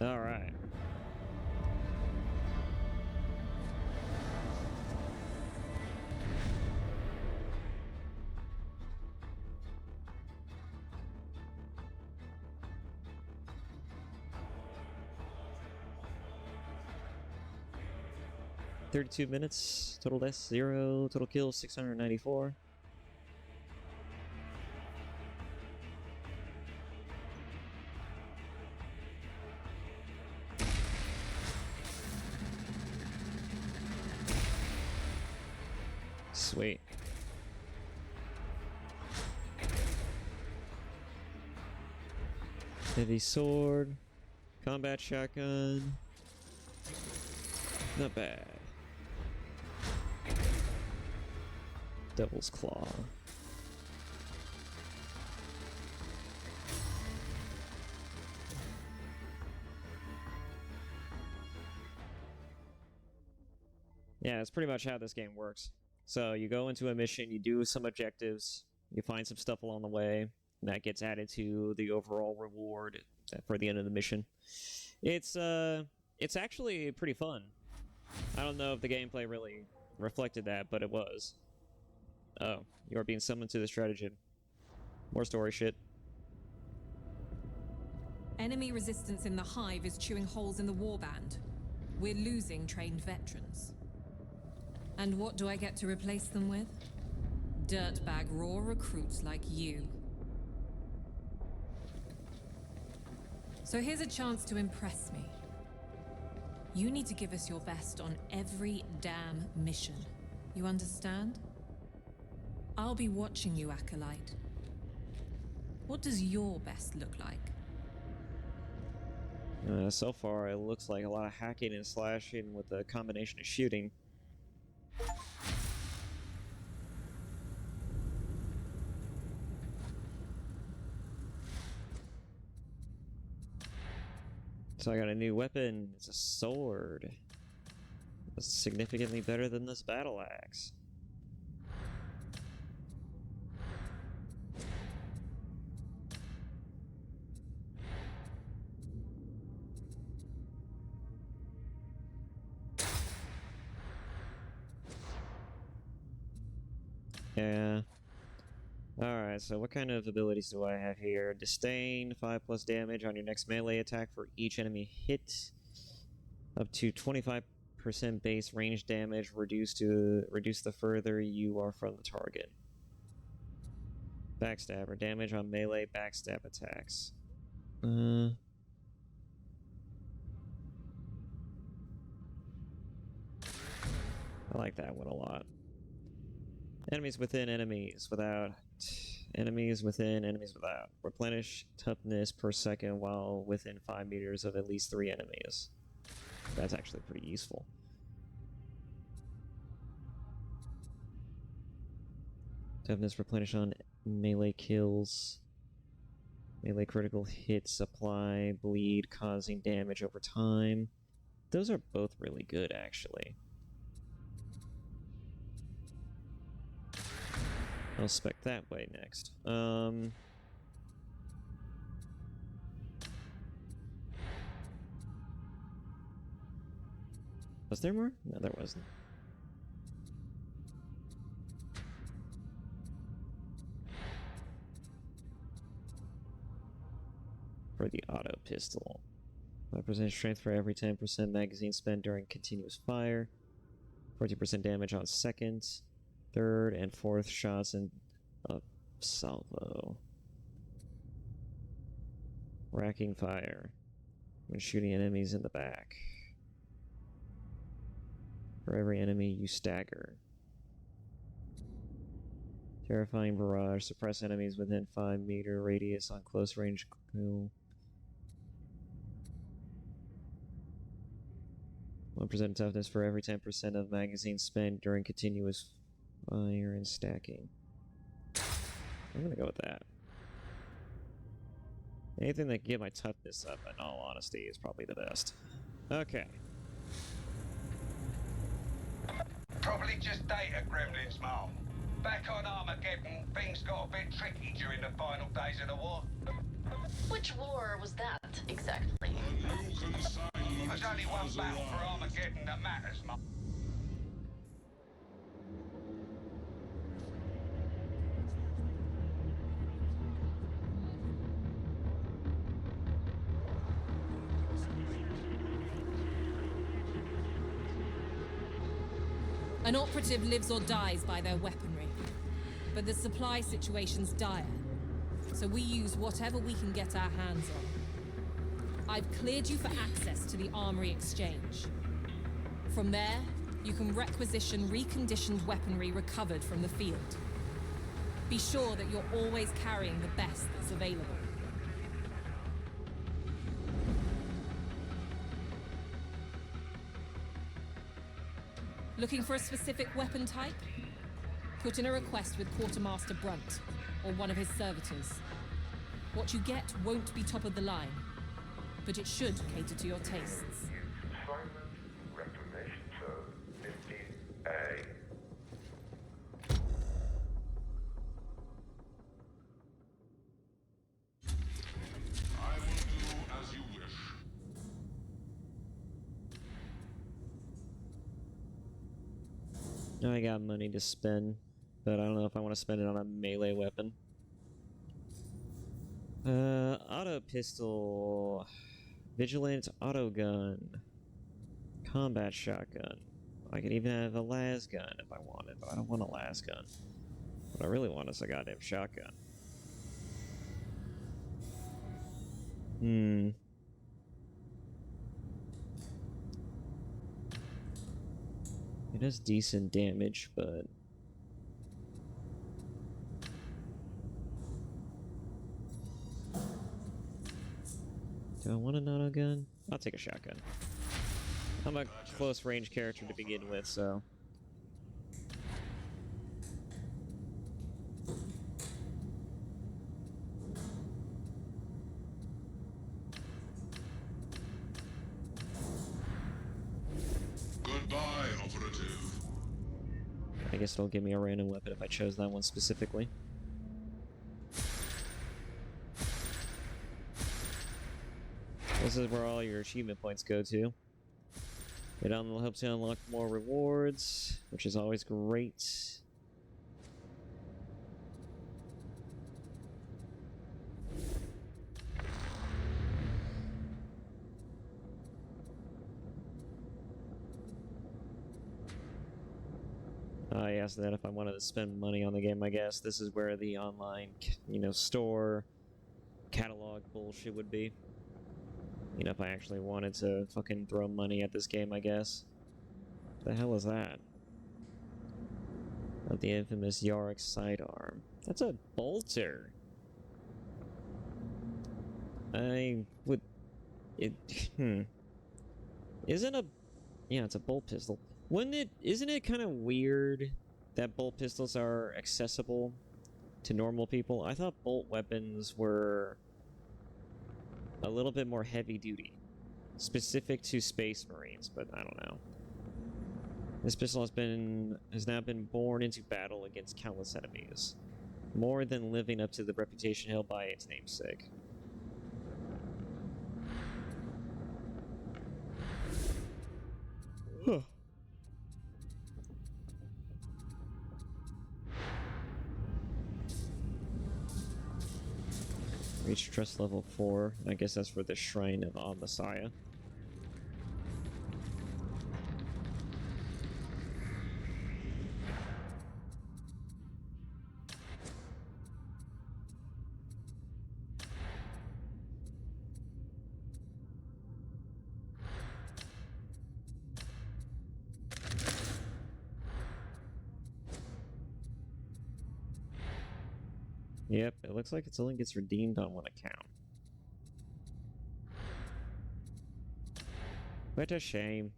All right. $32 minutes, total deaths 0, total kills 694. Sweet. Heavy sword, combat shotgun. Not bad. Devil's Claw. Yeah, that's pretty much how this game works. So you go into a mission, you do some objectives, you find some stuff along the way, and that gets added to the overall reward for the end of the mission. It's actually pretty fun. I don't know if the gameplay really reflected that, but it was. Oh, you are being summoned to the stratagem. More story shit.
Enemy resistance in the hive is chewing holes in the warband. We're losing trained veterans. And what do I get to replace them with? Dirtbag raw recruits like you. So here's a chance to impress me. You need to give us your best on every damn mission. You understand? I'll be watching you, Acolyte. What does your best look like?
So far, it looks like a lot of hacking and slashing with a combination of shooting. So I got a new weapon. It's a sword. It's significantly better than this battle axe. Yeah. Alright, so what kind of abilities do I have here? Disdain, 5+ damage on your next melee attack for each enemy hit. Up to 25% base range damage, reduce the further you are from the target. Backstabber, damage on melee backstab attacks. I like that one a lot. Enemies within, enemies without. Enemies within, enemies without. Replenish toughness per second while within 5 meters of at least 3 enemies. That's actually pretty useful. Toughness replenish on melee kills. Melee critical hits apply bleed, causing damage over time. Those are both really good, actually. I'll spec that way next. Was there more? No, there wasn't. For the auto pistol. 5% strength for every 10% magazine spent during continuous fire. 40% damage on second, third, and fourth shots in a salvo. Racking fire when shooting enemies in the back. For every enemy you stagger. Terrifying barrage. Suppress enemies within 5-meter radius on close range kill. 1% toughness for every 10% of magazine spent during continuous fire and stacking. I'm gonna go with that. Anything that can get my toughness up, in all honesty, is probably the best. Okay.
Probably just data gremlins, Mark. Back on Armageddon, things got a bit tricky during the final days of the war.
Which war was that, exactly?
There's only one battle for Armageddon that matters, Mark.
An operative lives or dies by their weaponry, but the supply situation's dire, so we use whatever we can get our hands on. I've cleared you for access to the Armory Exchange. From there, you can requisition reconditioned weaponry recovered from the field. Be sure that you're always carrying the best that's available. Looking for a specific weapon type? Put in a request with Quartermaster Brunt, or one of his servitors. What you get won't be top of the line, but it should cater to your tastes.
Reclamation Zone 15A. I will do as you wish.
I got money to spend. But I don't know if I want to spend it on a melee weapon. Auto pistol, vigilant auto gun, combat shotgun. I could even have a las gun if I wanted, but I don't want a las gun. What I really want is a goddamn shotgun. It does decent damage, but do I want an auto gun? I'll take a shotgun. I'm a close range character to begin with, so.
Goodbye, operative.
I guess it'll give me a random weapon if I chose that one specifically. This is where all your achievement points go to. It helps you unlock more rewards, which is always great. Yes, then if I wanted to spend money on the game, I guess this is where the online, store catalog bullshit would be. If I actually wanted to fucking throw money at this game, I guess. What the hell is that? Not the infamous Yarick sidearm. That's a bolter. I would... Isn't a... Yeah, it's a bolt pistol. Isn't it kind of weird that bolt pistols are accessible to normal people? I thought bolt weapons were a little bit more heavy duty, specific to Space Marines, but I don't know. This pistol has now been born into battle against countless enemies, more than living up to the reputation held by its namesake. Huh. Reach trust level 4. I guess that's for the Shrine of Messiah. Yep, it looks like it only gets redeemed on one account. What a shame.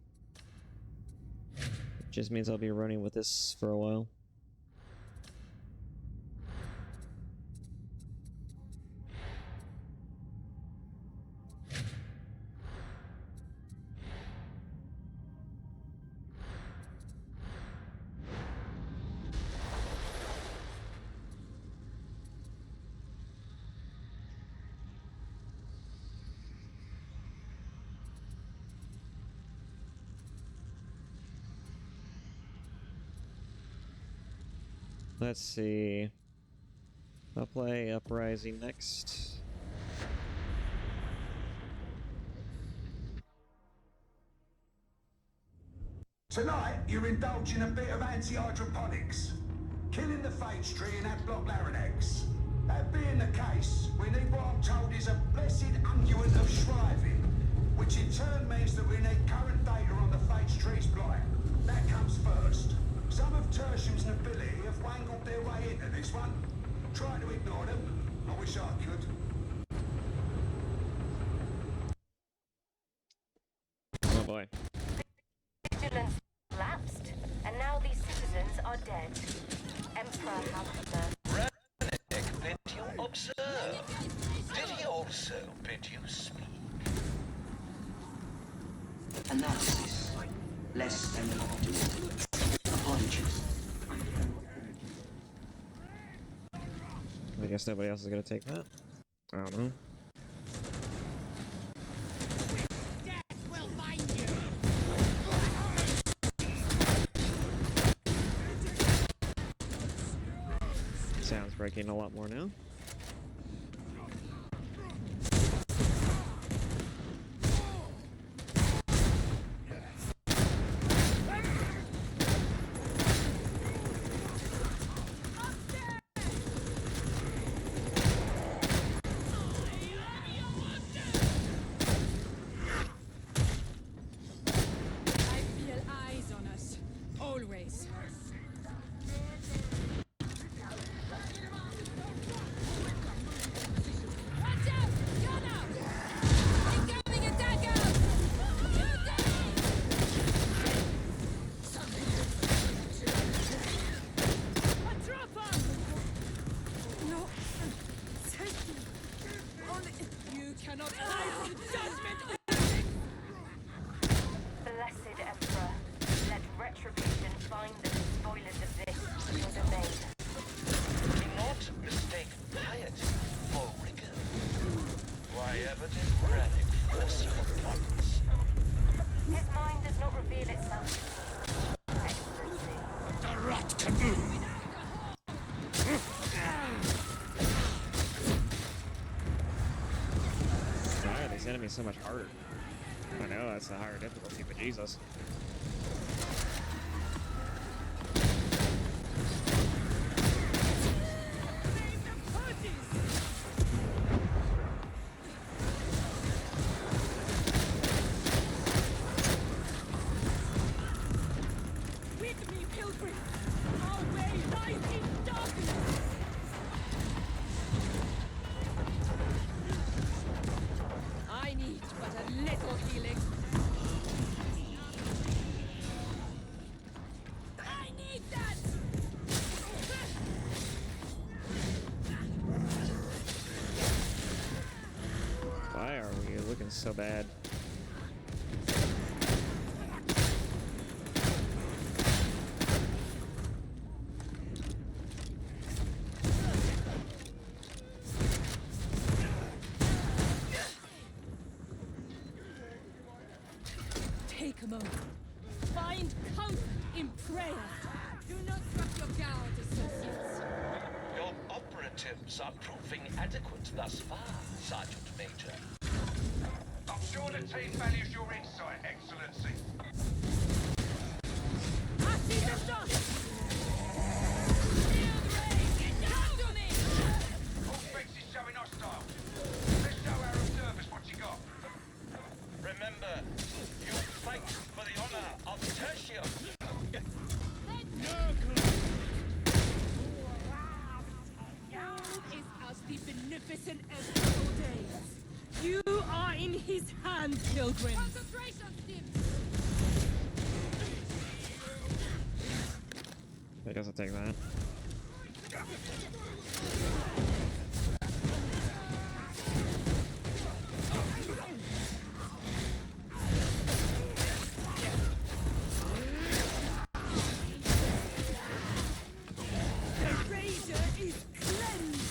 It just means I'll be running with this for a while. Let's see. I'll play Uprising next.
Tonight, you're indulging a bit of anti-hydroponics. Killing the phage tree and that block larynx. That being the case, we need what I'm told is a blessed unguent of shriving, which in turn means that we need current data on the phage tree's blight. That comes first. Some of Tertium's nobility have wangled their way into this one. Try to ignore them. I wish I could.
Oh boy.
Vigilance lapsed, and now these citizens are dead. Emperor Halaster.
Did you observe? Did he also bid you speak?
Analysis. Less than optimal. Apologies.
I guess nobody else is gonna take that. I don't know. striking a lot more now.
Blessed Emperor, let retribution find the spoilers of this, your domain.
Do not mistake piety for rigor. Why ever did Brannick force you upon us?
His mind does not reveal itself to me. Excellency.
The rat canoe!
Why are these enemies so much harder? I know that's the higher difficulty, but Jesus.
With me, pilgrim! Our way lies in darkness! I need but a little healing. I need that!
Why are we looking so bad?
Take a moment. Find comfort in prayer. Do not drop your guard, associates.
Your operatives are proving adequate thus far, Sergeant Major.
I'm sure the team values your insight, Excellency.
I see the shot! Shield raise! Get down to me!
All fence is showing hostile. Let's show our observers what you got.
Remember, you fight for the honor of Tertium.
Is as the beneficent as old days. You are in his hands, pilgrims. Concentration,
I guess I'll take that.
The razor is cleansed.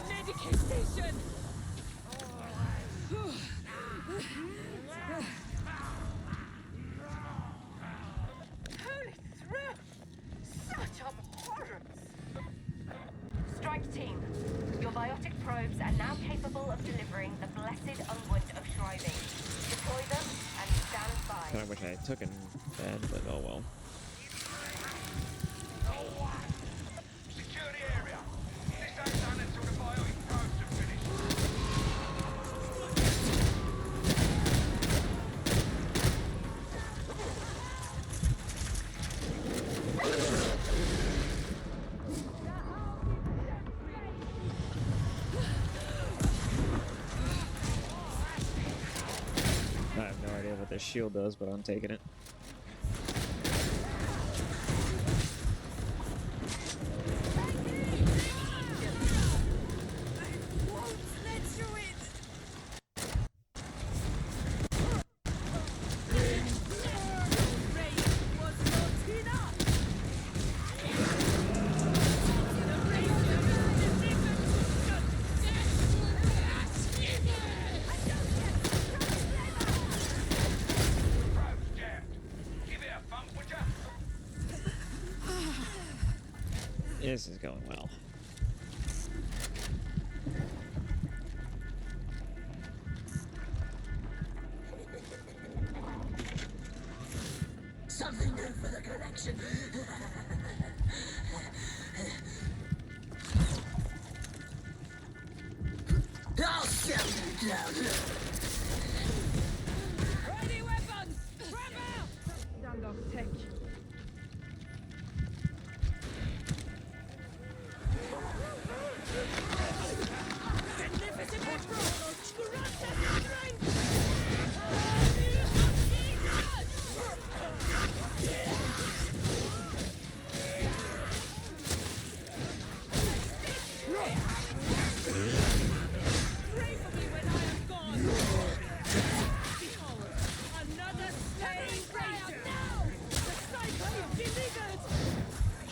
Medication.
Holy thrill! Such abhorrence! Strike team, your biotic probes are now capable of delivering the blessed unguent of shriving. Deploy them and stand by.
Kind of wish I took it bad, but oh well.
Secure the area. This ain't done until the biotic probes are finished.
I have no idea what this shield does, but I'm taking it.
Probes jammed.
This is going well.
Something new for the collection. I'll shut you down.
Ready weapons! Grab out! Stand-off tech.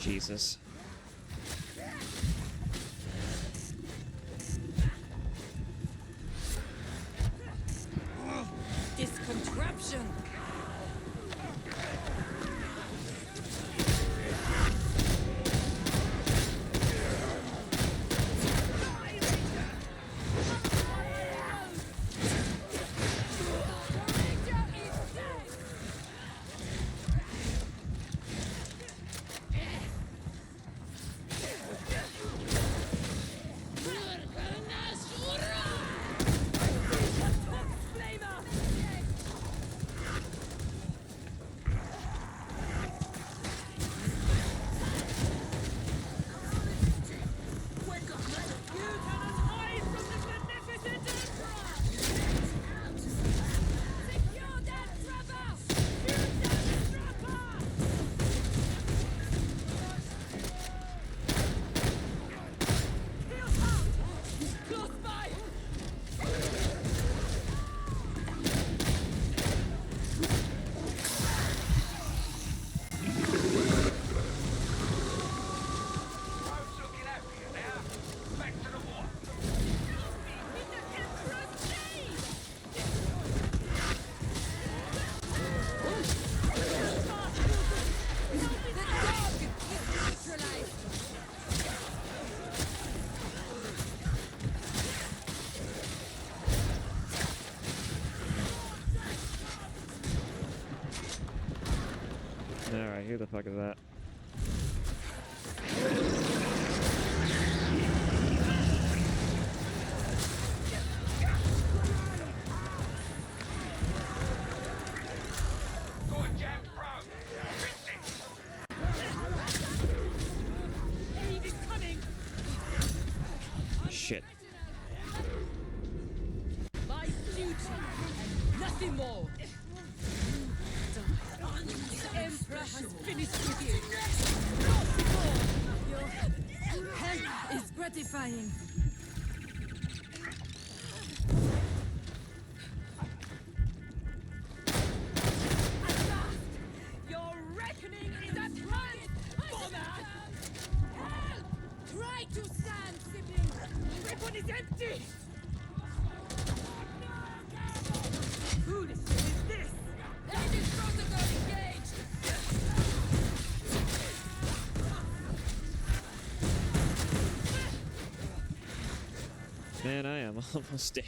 Jesus.
This contraption!
Alright, who the fuck is that? Shit.
My duty, and nothing more. The Emperor has finished with you. Your help is gratifying. At last, your reckoning is at hand, Bomber! Help! Try to stand, sibling. The weapon is empty. Foolishness is this? Ladies protocol engaged!
Man, I am almost dead.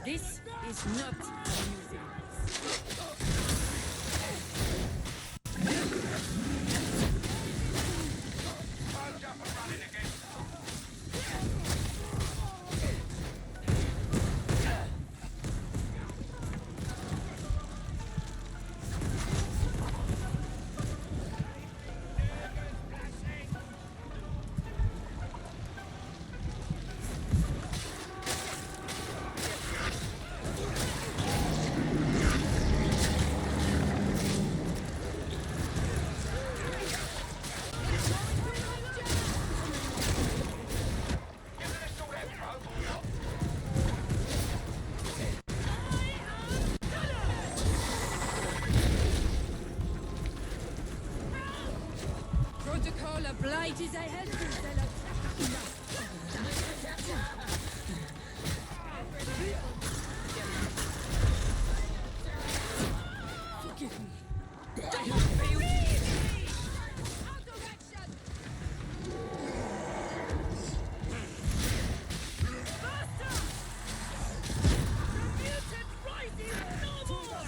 This is not amusing. Protocol obliges I help you, forgive me. I have failed you. Auto-action! Faster! The mutant rises no more!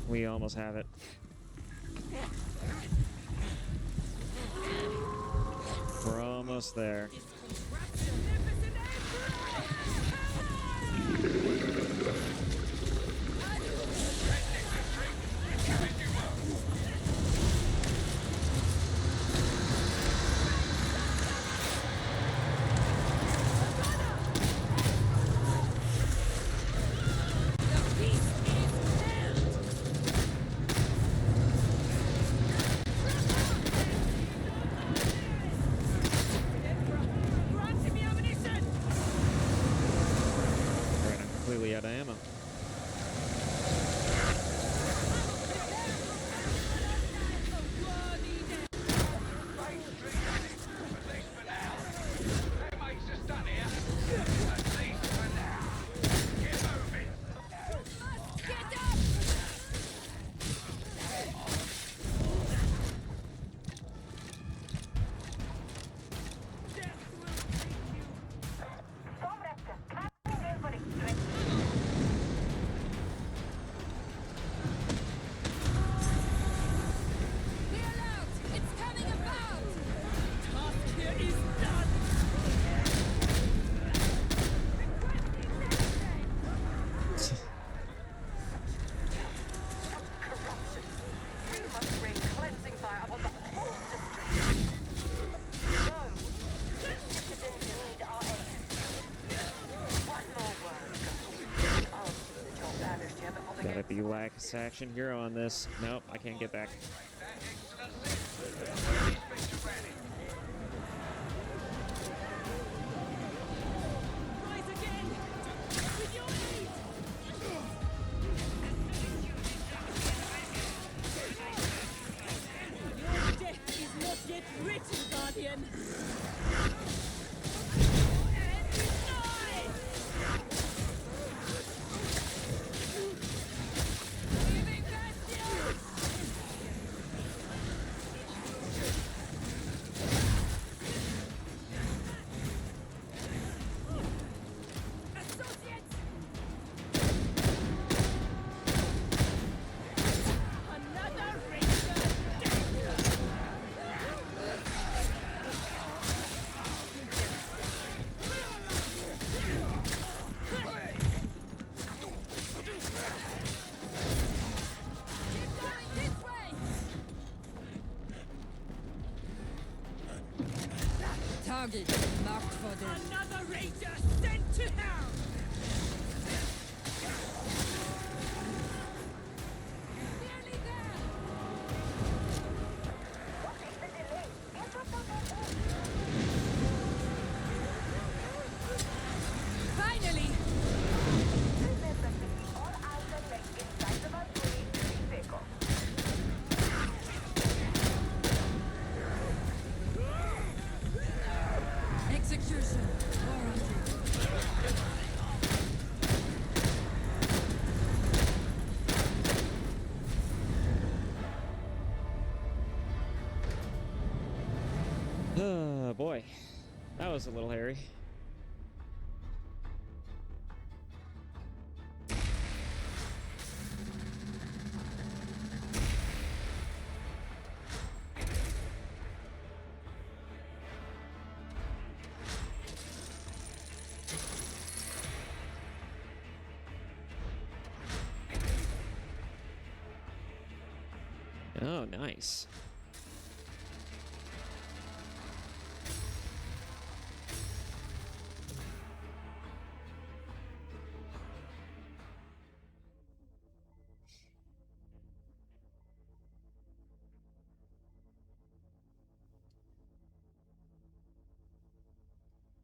We almost have it. We're almost there. Completely out of ammo. Gotta be lax action hero on this. Nope, I can't get back.
Your death is not yet written, Guardian. Target marked for them. Another ranger sent to hell! Nearly there! What is the delay? Finally! Remember to keep all outer legs inside of our vehicle. Execution. Warranted.
Oh boy, that was a little hairy. Oh, nice.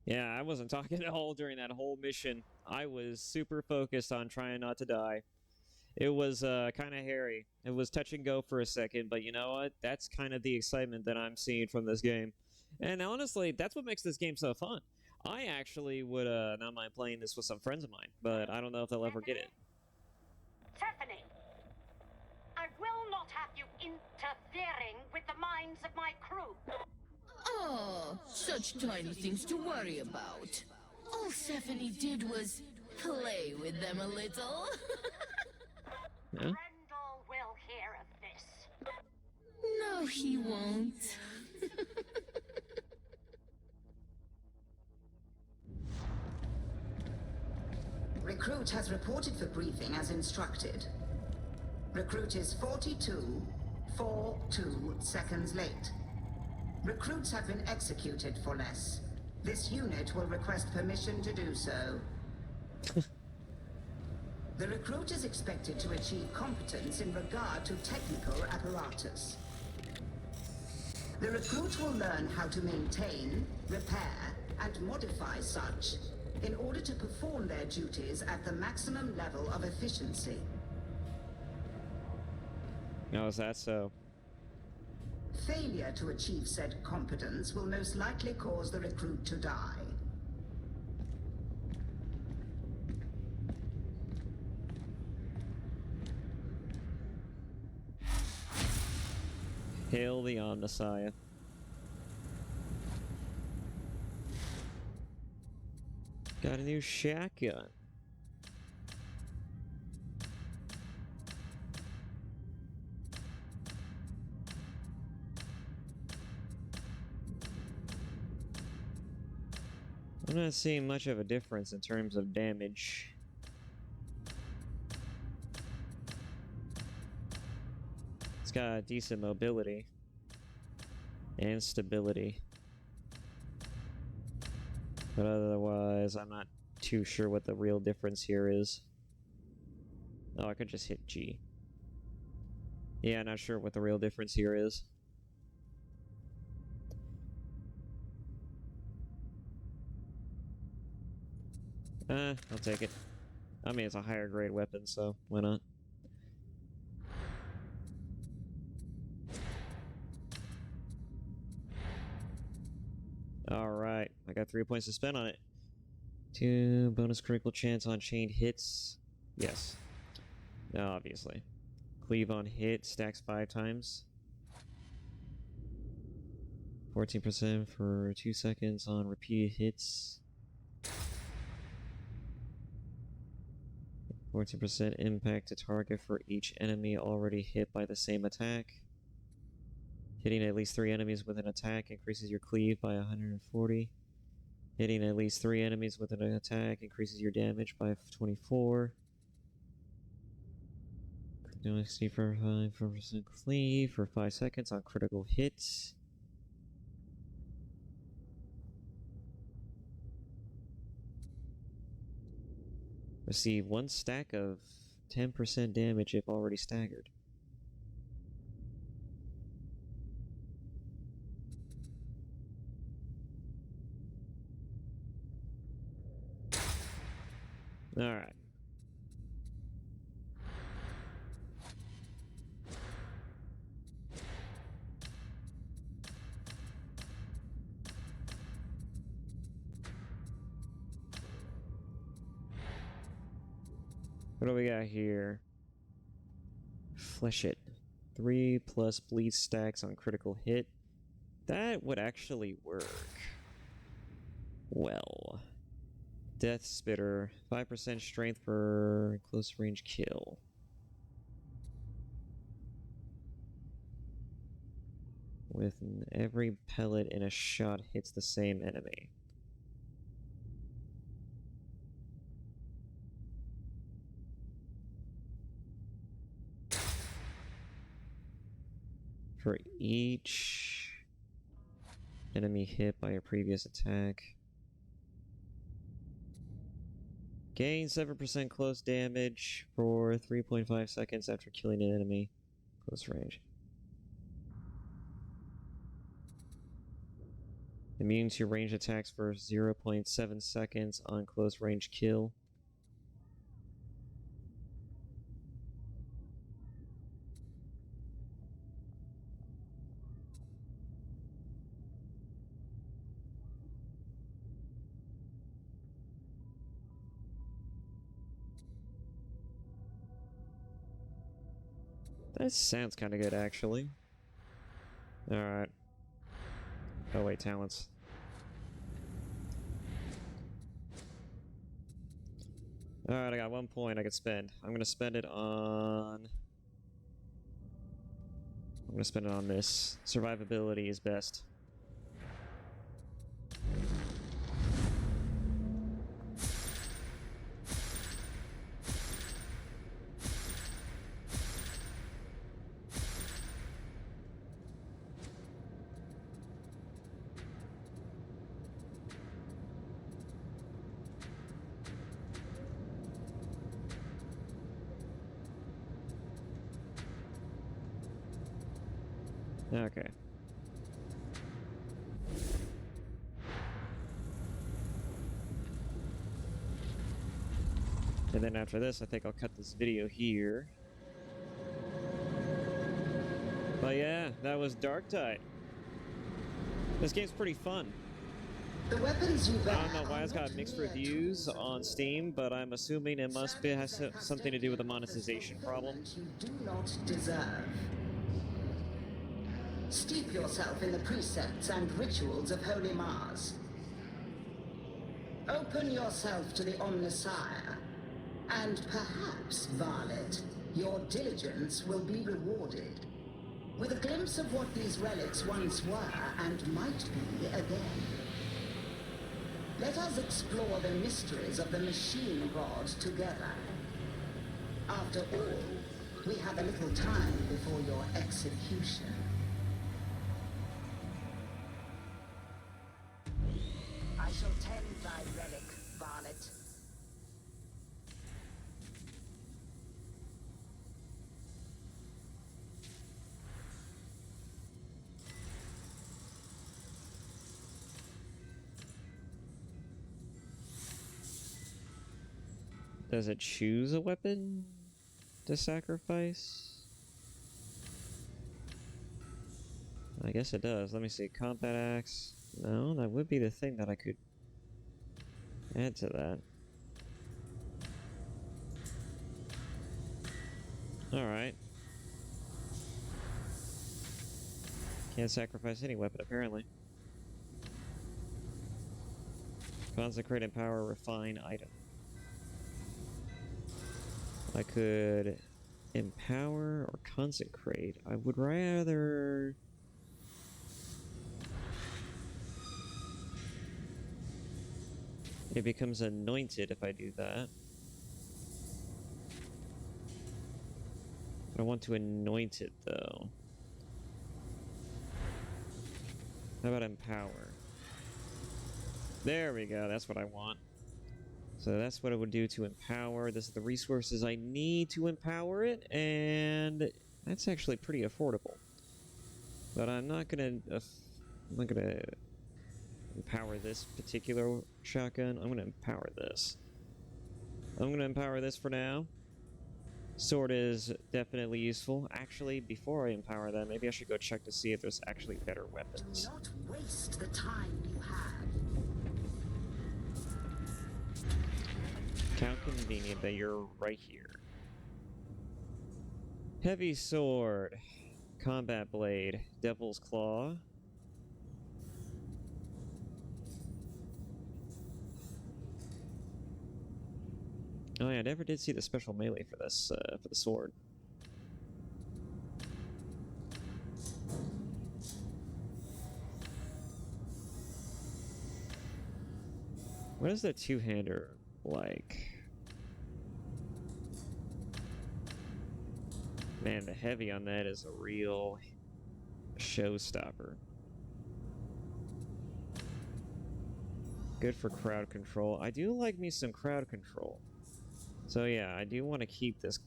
Yeah, I wasn't talking at all during that whole mission. I was super focused on trying not to die. It was kind of hairy. It was touch and go for a second, but you know what? That's kind of the excitement that I'm seeing from this game. And honestly, that's what makes this game so fun. I actually would not mind playing this with some friends of mine, but I don't know if they'll ever get it.
Tiffany, I will not have you interfering with the minds of my crew.
Oh, such tiny things to worry about. All Stephanie did was play with them a little.
Yeah?
Grendel will hear of this.
No, he won't.
Recruit has reported for briefing as instructed. Recruit is 42 seconds late. Recruits have been executed for less. This unit will request permission to do so. The recruit is expected to achieve competence in regard to technical apparatus. The recruit will learn how to maintain, repair, and modify such in order to perform their duties at the maximum level of efficiency.
Oh, is that so?
Failure to achieve said competence will most likely cause the recruit to die.
Hail the Omnissiah. Got a new shotgun. I'm not seeing much of a difference in terms of damage. It's got decent mobility and stability. But otherwise, I'm not too sure what the real difference here is. Oh, I could just hit G. Yeah, not sure what the real difference here is. I'll take it. I mean, it's a higher grade weapon, so why not? Alright, I got 3 points to spend on it. 2 bonus critical chance on chained hits. Yes. Obviously. Cleave on hit, stacks 5 times. 14% for 2 seconds on repeated hits. 14% impact to target for each enemy already hit by the same attack. Hitting at least 3 enemies with an attack increases your cleave by 140. Hitting at least 3 enemies with an attack increases your damage by 24. 65% cleave for 5 seconds on critical hits. Receive 1 stack of 10% damage if already staggered. Alright. What do we got here? Flesh it. 3 plus bleed stacks on critical hit. That would actually work. Well. Death Spitter. 5% strength per close range kill. With every pellet in a shot hits the same enemy. For each enemy hit by a previous attack. Gain 7% close damage for 3.5 seconds after killing an enemy. Close range. Immune to range attacks for 0.7 seconds on close range kill. That sounds kind of good, actually. Alright. Oh wait, talents. Alright, I got 1 point I could spend. I'm gonna spend it on this. Survivability is best. Okay. And then after this, I think I'll cut this video here. But yeah, that was Darktide. This game's pretty fun.
The weapons you
I don't know why it's got mixed reviews on Steam, but I'm assuming it must be, has something to do with the monetization problem.
You do not deserve. Steep yourself in the precepts and rituals of Holy Mars. Open yourself to the Omnissiah, and perhaps, Varlet, your diligence will be rewarded. With a glimpse of what these relics once were and might be again. Let us explore the mysteries of the machine god together. After all, we have a little time before your execution. I shall tend thy relic, Varlet.
Does it choose a weapon to sacrifice? I guess it does. Let me see. Combat axe. No, that would be the thing that I could add to that. Alright. Can't sacrifice any weapon, apparently. Consecrate, empower, refine item. I could empower or consecrate. I would rather... It becomes anointed if I do that. I want to anoint it, though. How about empower? There we go, that's what I want. So that's what it would do to empower. This is the resources I need to empower it, and that's actually pretty affordable. But I'm not gonna empower this particular shotgun. I'm gonna empower this. I'm gonna empower this for now. Sword is definitely useful. Actually, before I empower that, maybe I should go check to see if there's actually better weapons.
Do not waste the time you have.
How convenient that you're right here. Heavy sword, combat blade, devil's claw. Oh yeah, I never did see the special melee for this, for the sword. What is the two-hander like? Man, the heavy on that is a real showstopper. Good for crowd control. I do like me some crowd control. So yeah, I do want to keep this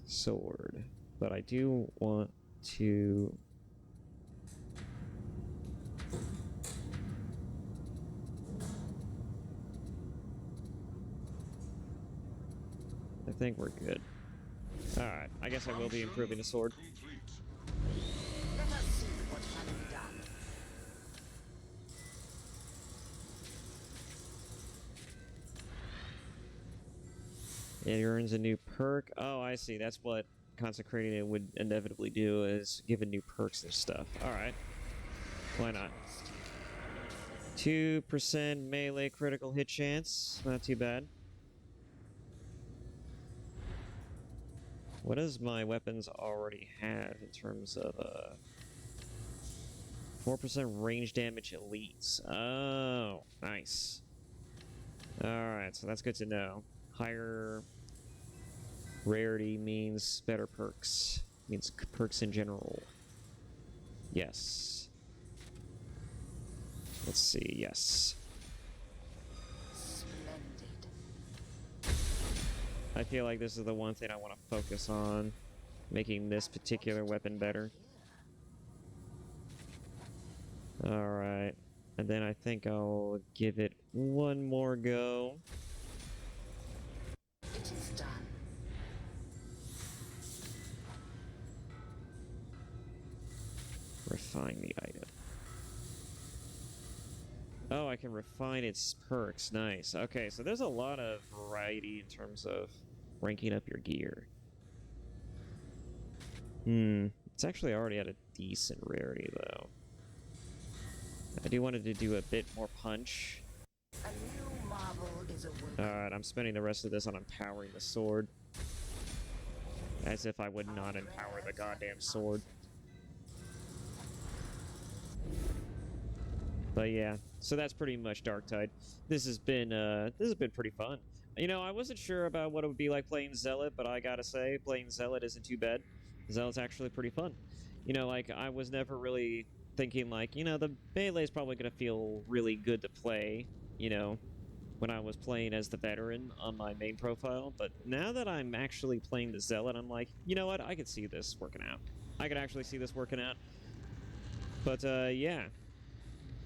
sword, but I do want to... I think we're good. Alright, I guess I will be improving the sword.
Let us see what can be done.
It earns a new perk. Oh, I see. That's what consecrating it would inevitably do, is give it new perks and stuff. Alright. Why not? 2% melee critical hit chance. Not too bad. What does my weapons already have in terms of 4% range damage elites? Oh, nice. Alright, so that's good to know. Higher rarity means better perks. Means perks in general. Yes. Let's see, yes. I feel like this is the one thing I want to focus on, making this particular weapon better. Alright, and then I think I'll give it one more go.
It is done.
Refine the item. Oh, I can refine its perks. Nice. Okay, so there's a lot of variety in terms of ranking up your gear. It's actually already at a decent rarity, though. I do want to do a bit more punch.
A new marvel is awoken.
Alright, I'm spending the rest of this on empowering the sword. As if I would not empower the goddamn sword. But yeah, so that's pretty much Darktide. This has been pretty fun. You know, I wasn't sure about what it would be like playing Zealot, but I gotta say, playing Zealot isn't too bad. Zealot's actually pretty fun. You know, like, I was never really thinking, like, you know, the melee's probably gonna feel really good to play, you know, when I was playing as the veteran on my main profile. But now that I'm actually playing the Zealot, I'm like, you know what, I could see this working out. I could actually see this working out. But, yeah.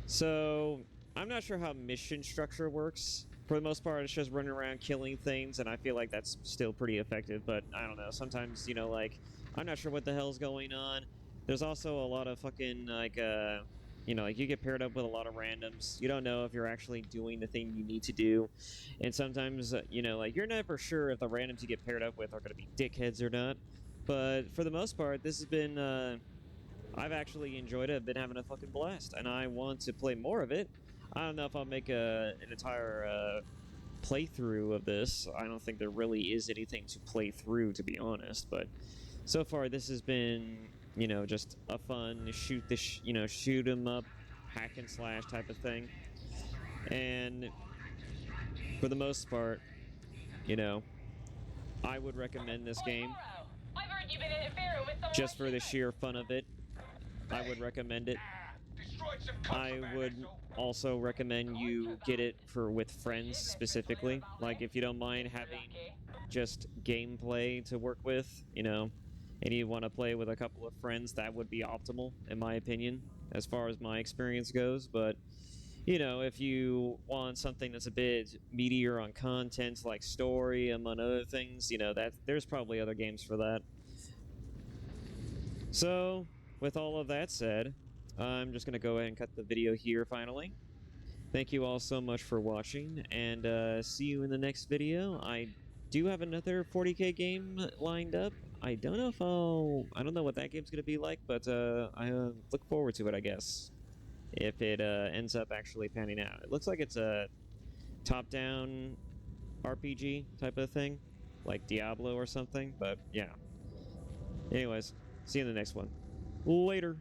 So, I'm not sure how mission structure works. For the most part, it's just running around killing things, and I feel like that's still pretty effective, but I don't know. Sometimes, you know, like, I'm not sure what the hell's going on. There's also a lot of fucking, like, you know, like, you get paired up with a lot of randoms. You don't know if you're actually doing the thing you need to do. And sometimes, you know, like, you're never sure if the randoms you get paired up with are going to be dickheads or not. But for the most part, this has been, I've actually enjoyed it. I've been having a fucking blast, and I want to play more of it. I don't know if I'll make an entire playthrough of this. I don't think there really is anything to play through, to be honest. But so far, this has been, you know, just a fun shoot 'em up, hack and slash type of thing. And for the most part, you know, I would recommend this game just for the sheer fun of it. I would recommend it. I would also recommend you get it with friends specifically. Like, if you don't mind having just gameplay to work with, you know, and you want to play with a couple of friends, that would be optimal, in my opinion, as far as my experience goes. But, you know, if you want something that's a bit meatier on content, like story, among other things, you know, there's probably other games for that. So, with all of that said, I'm just going to go ahead and cut the video here finally. Thank you all so much for watching, and see you in the next video. I do have another 40k game lined up. I don't know if I don't know what that game's going to be like, but I look forward to it, I guess, if it ends up actually panning out. It looks like it's a top-down RPG type of thing. like Diablo or something, but yeah. Anyways, see you in the next one. Later.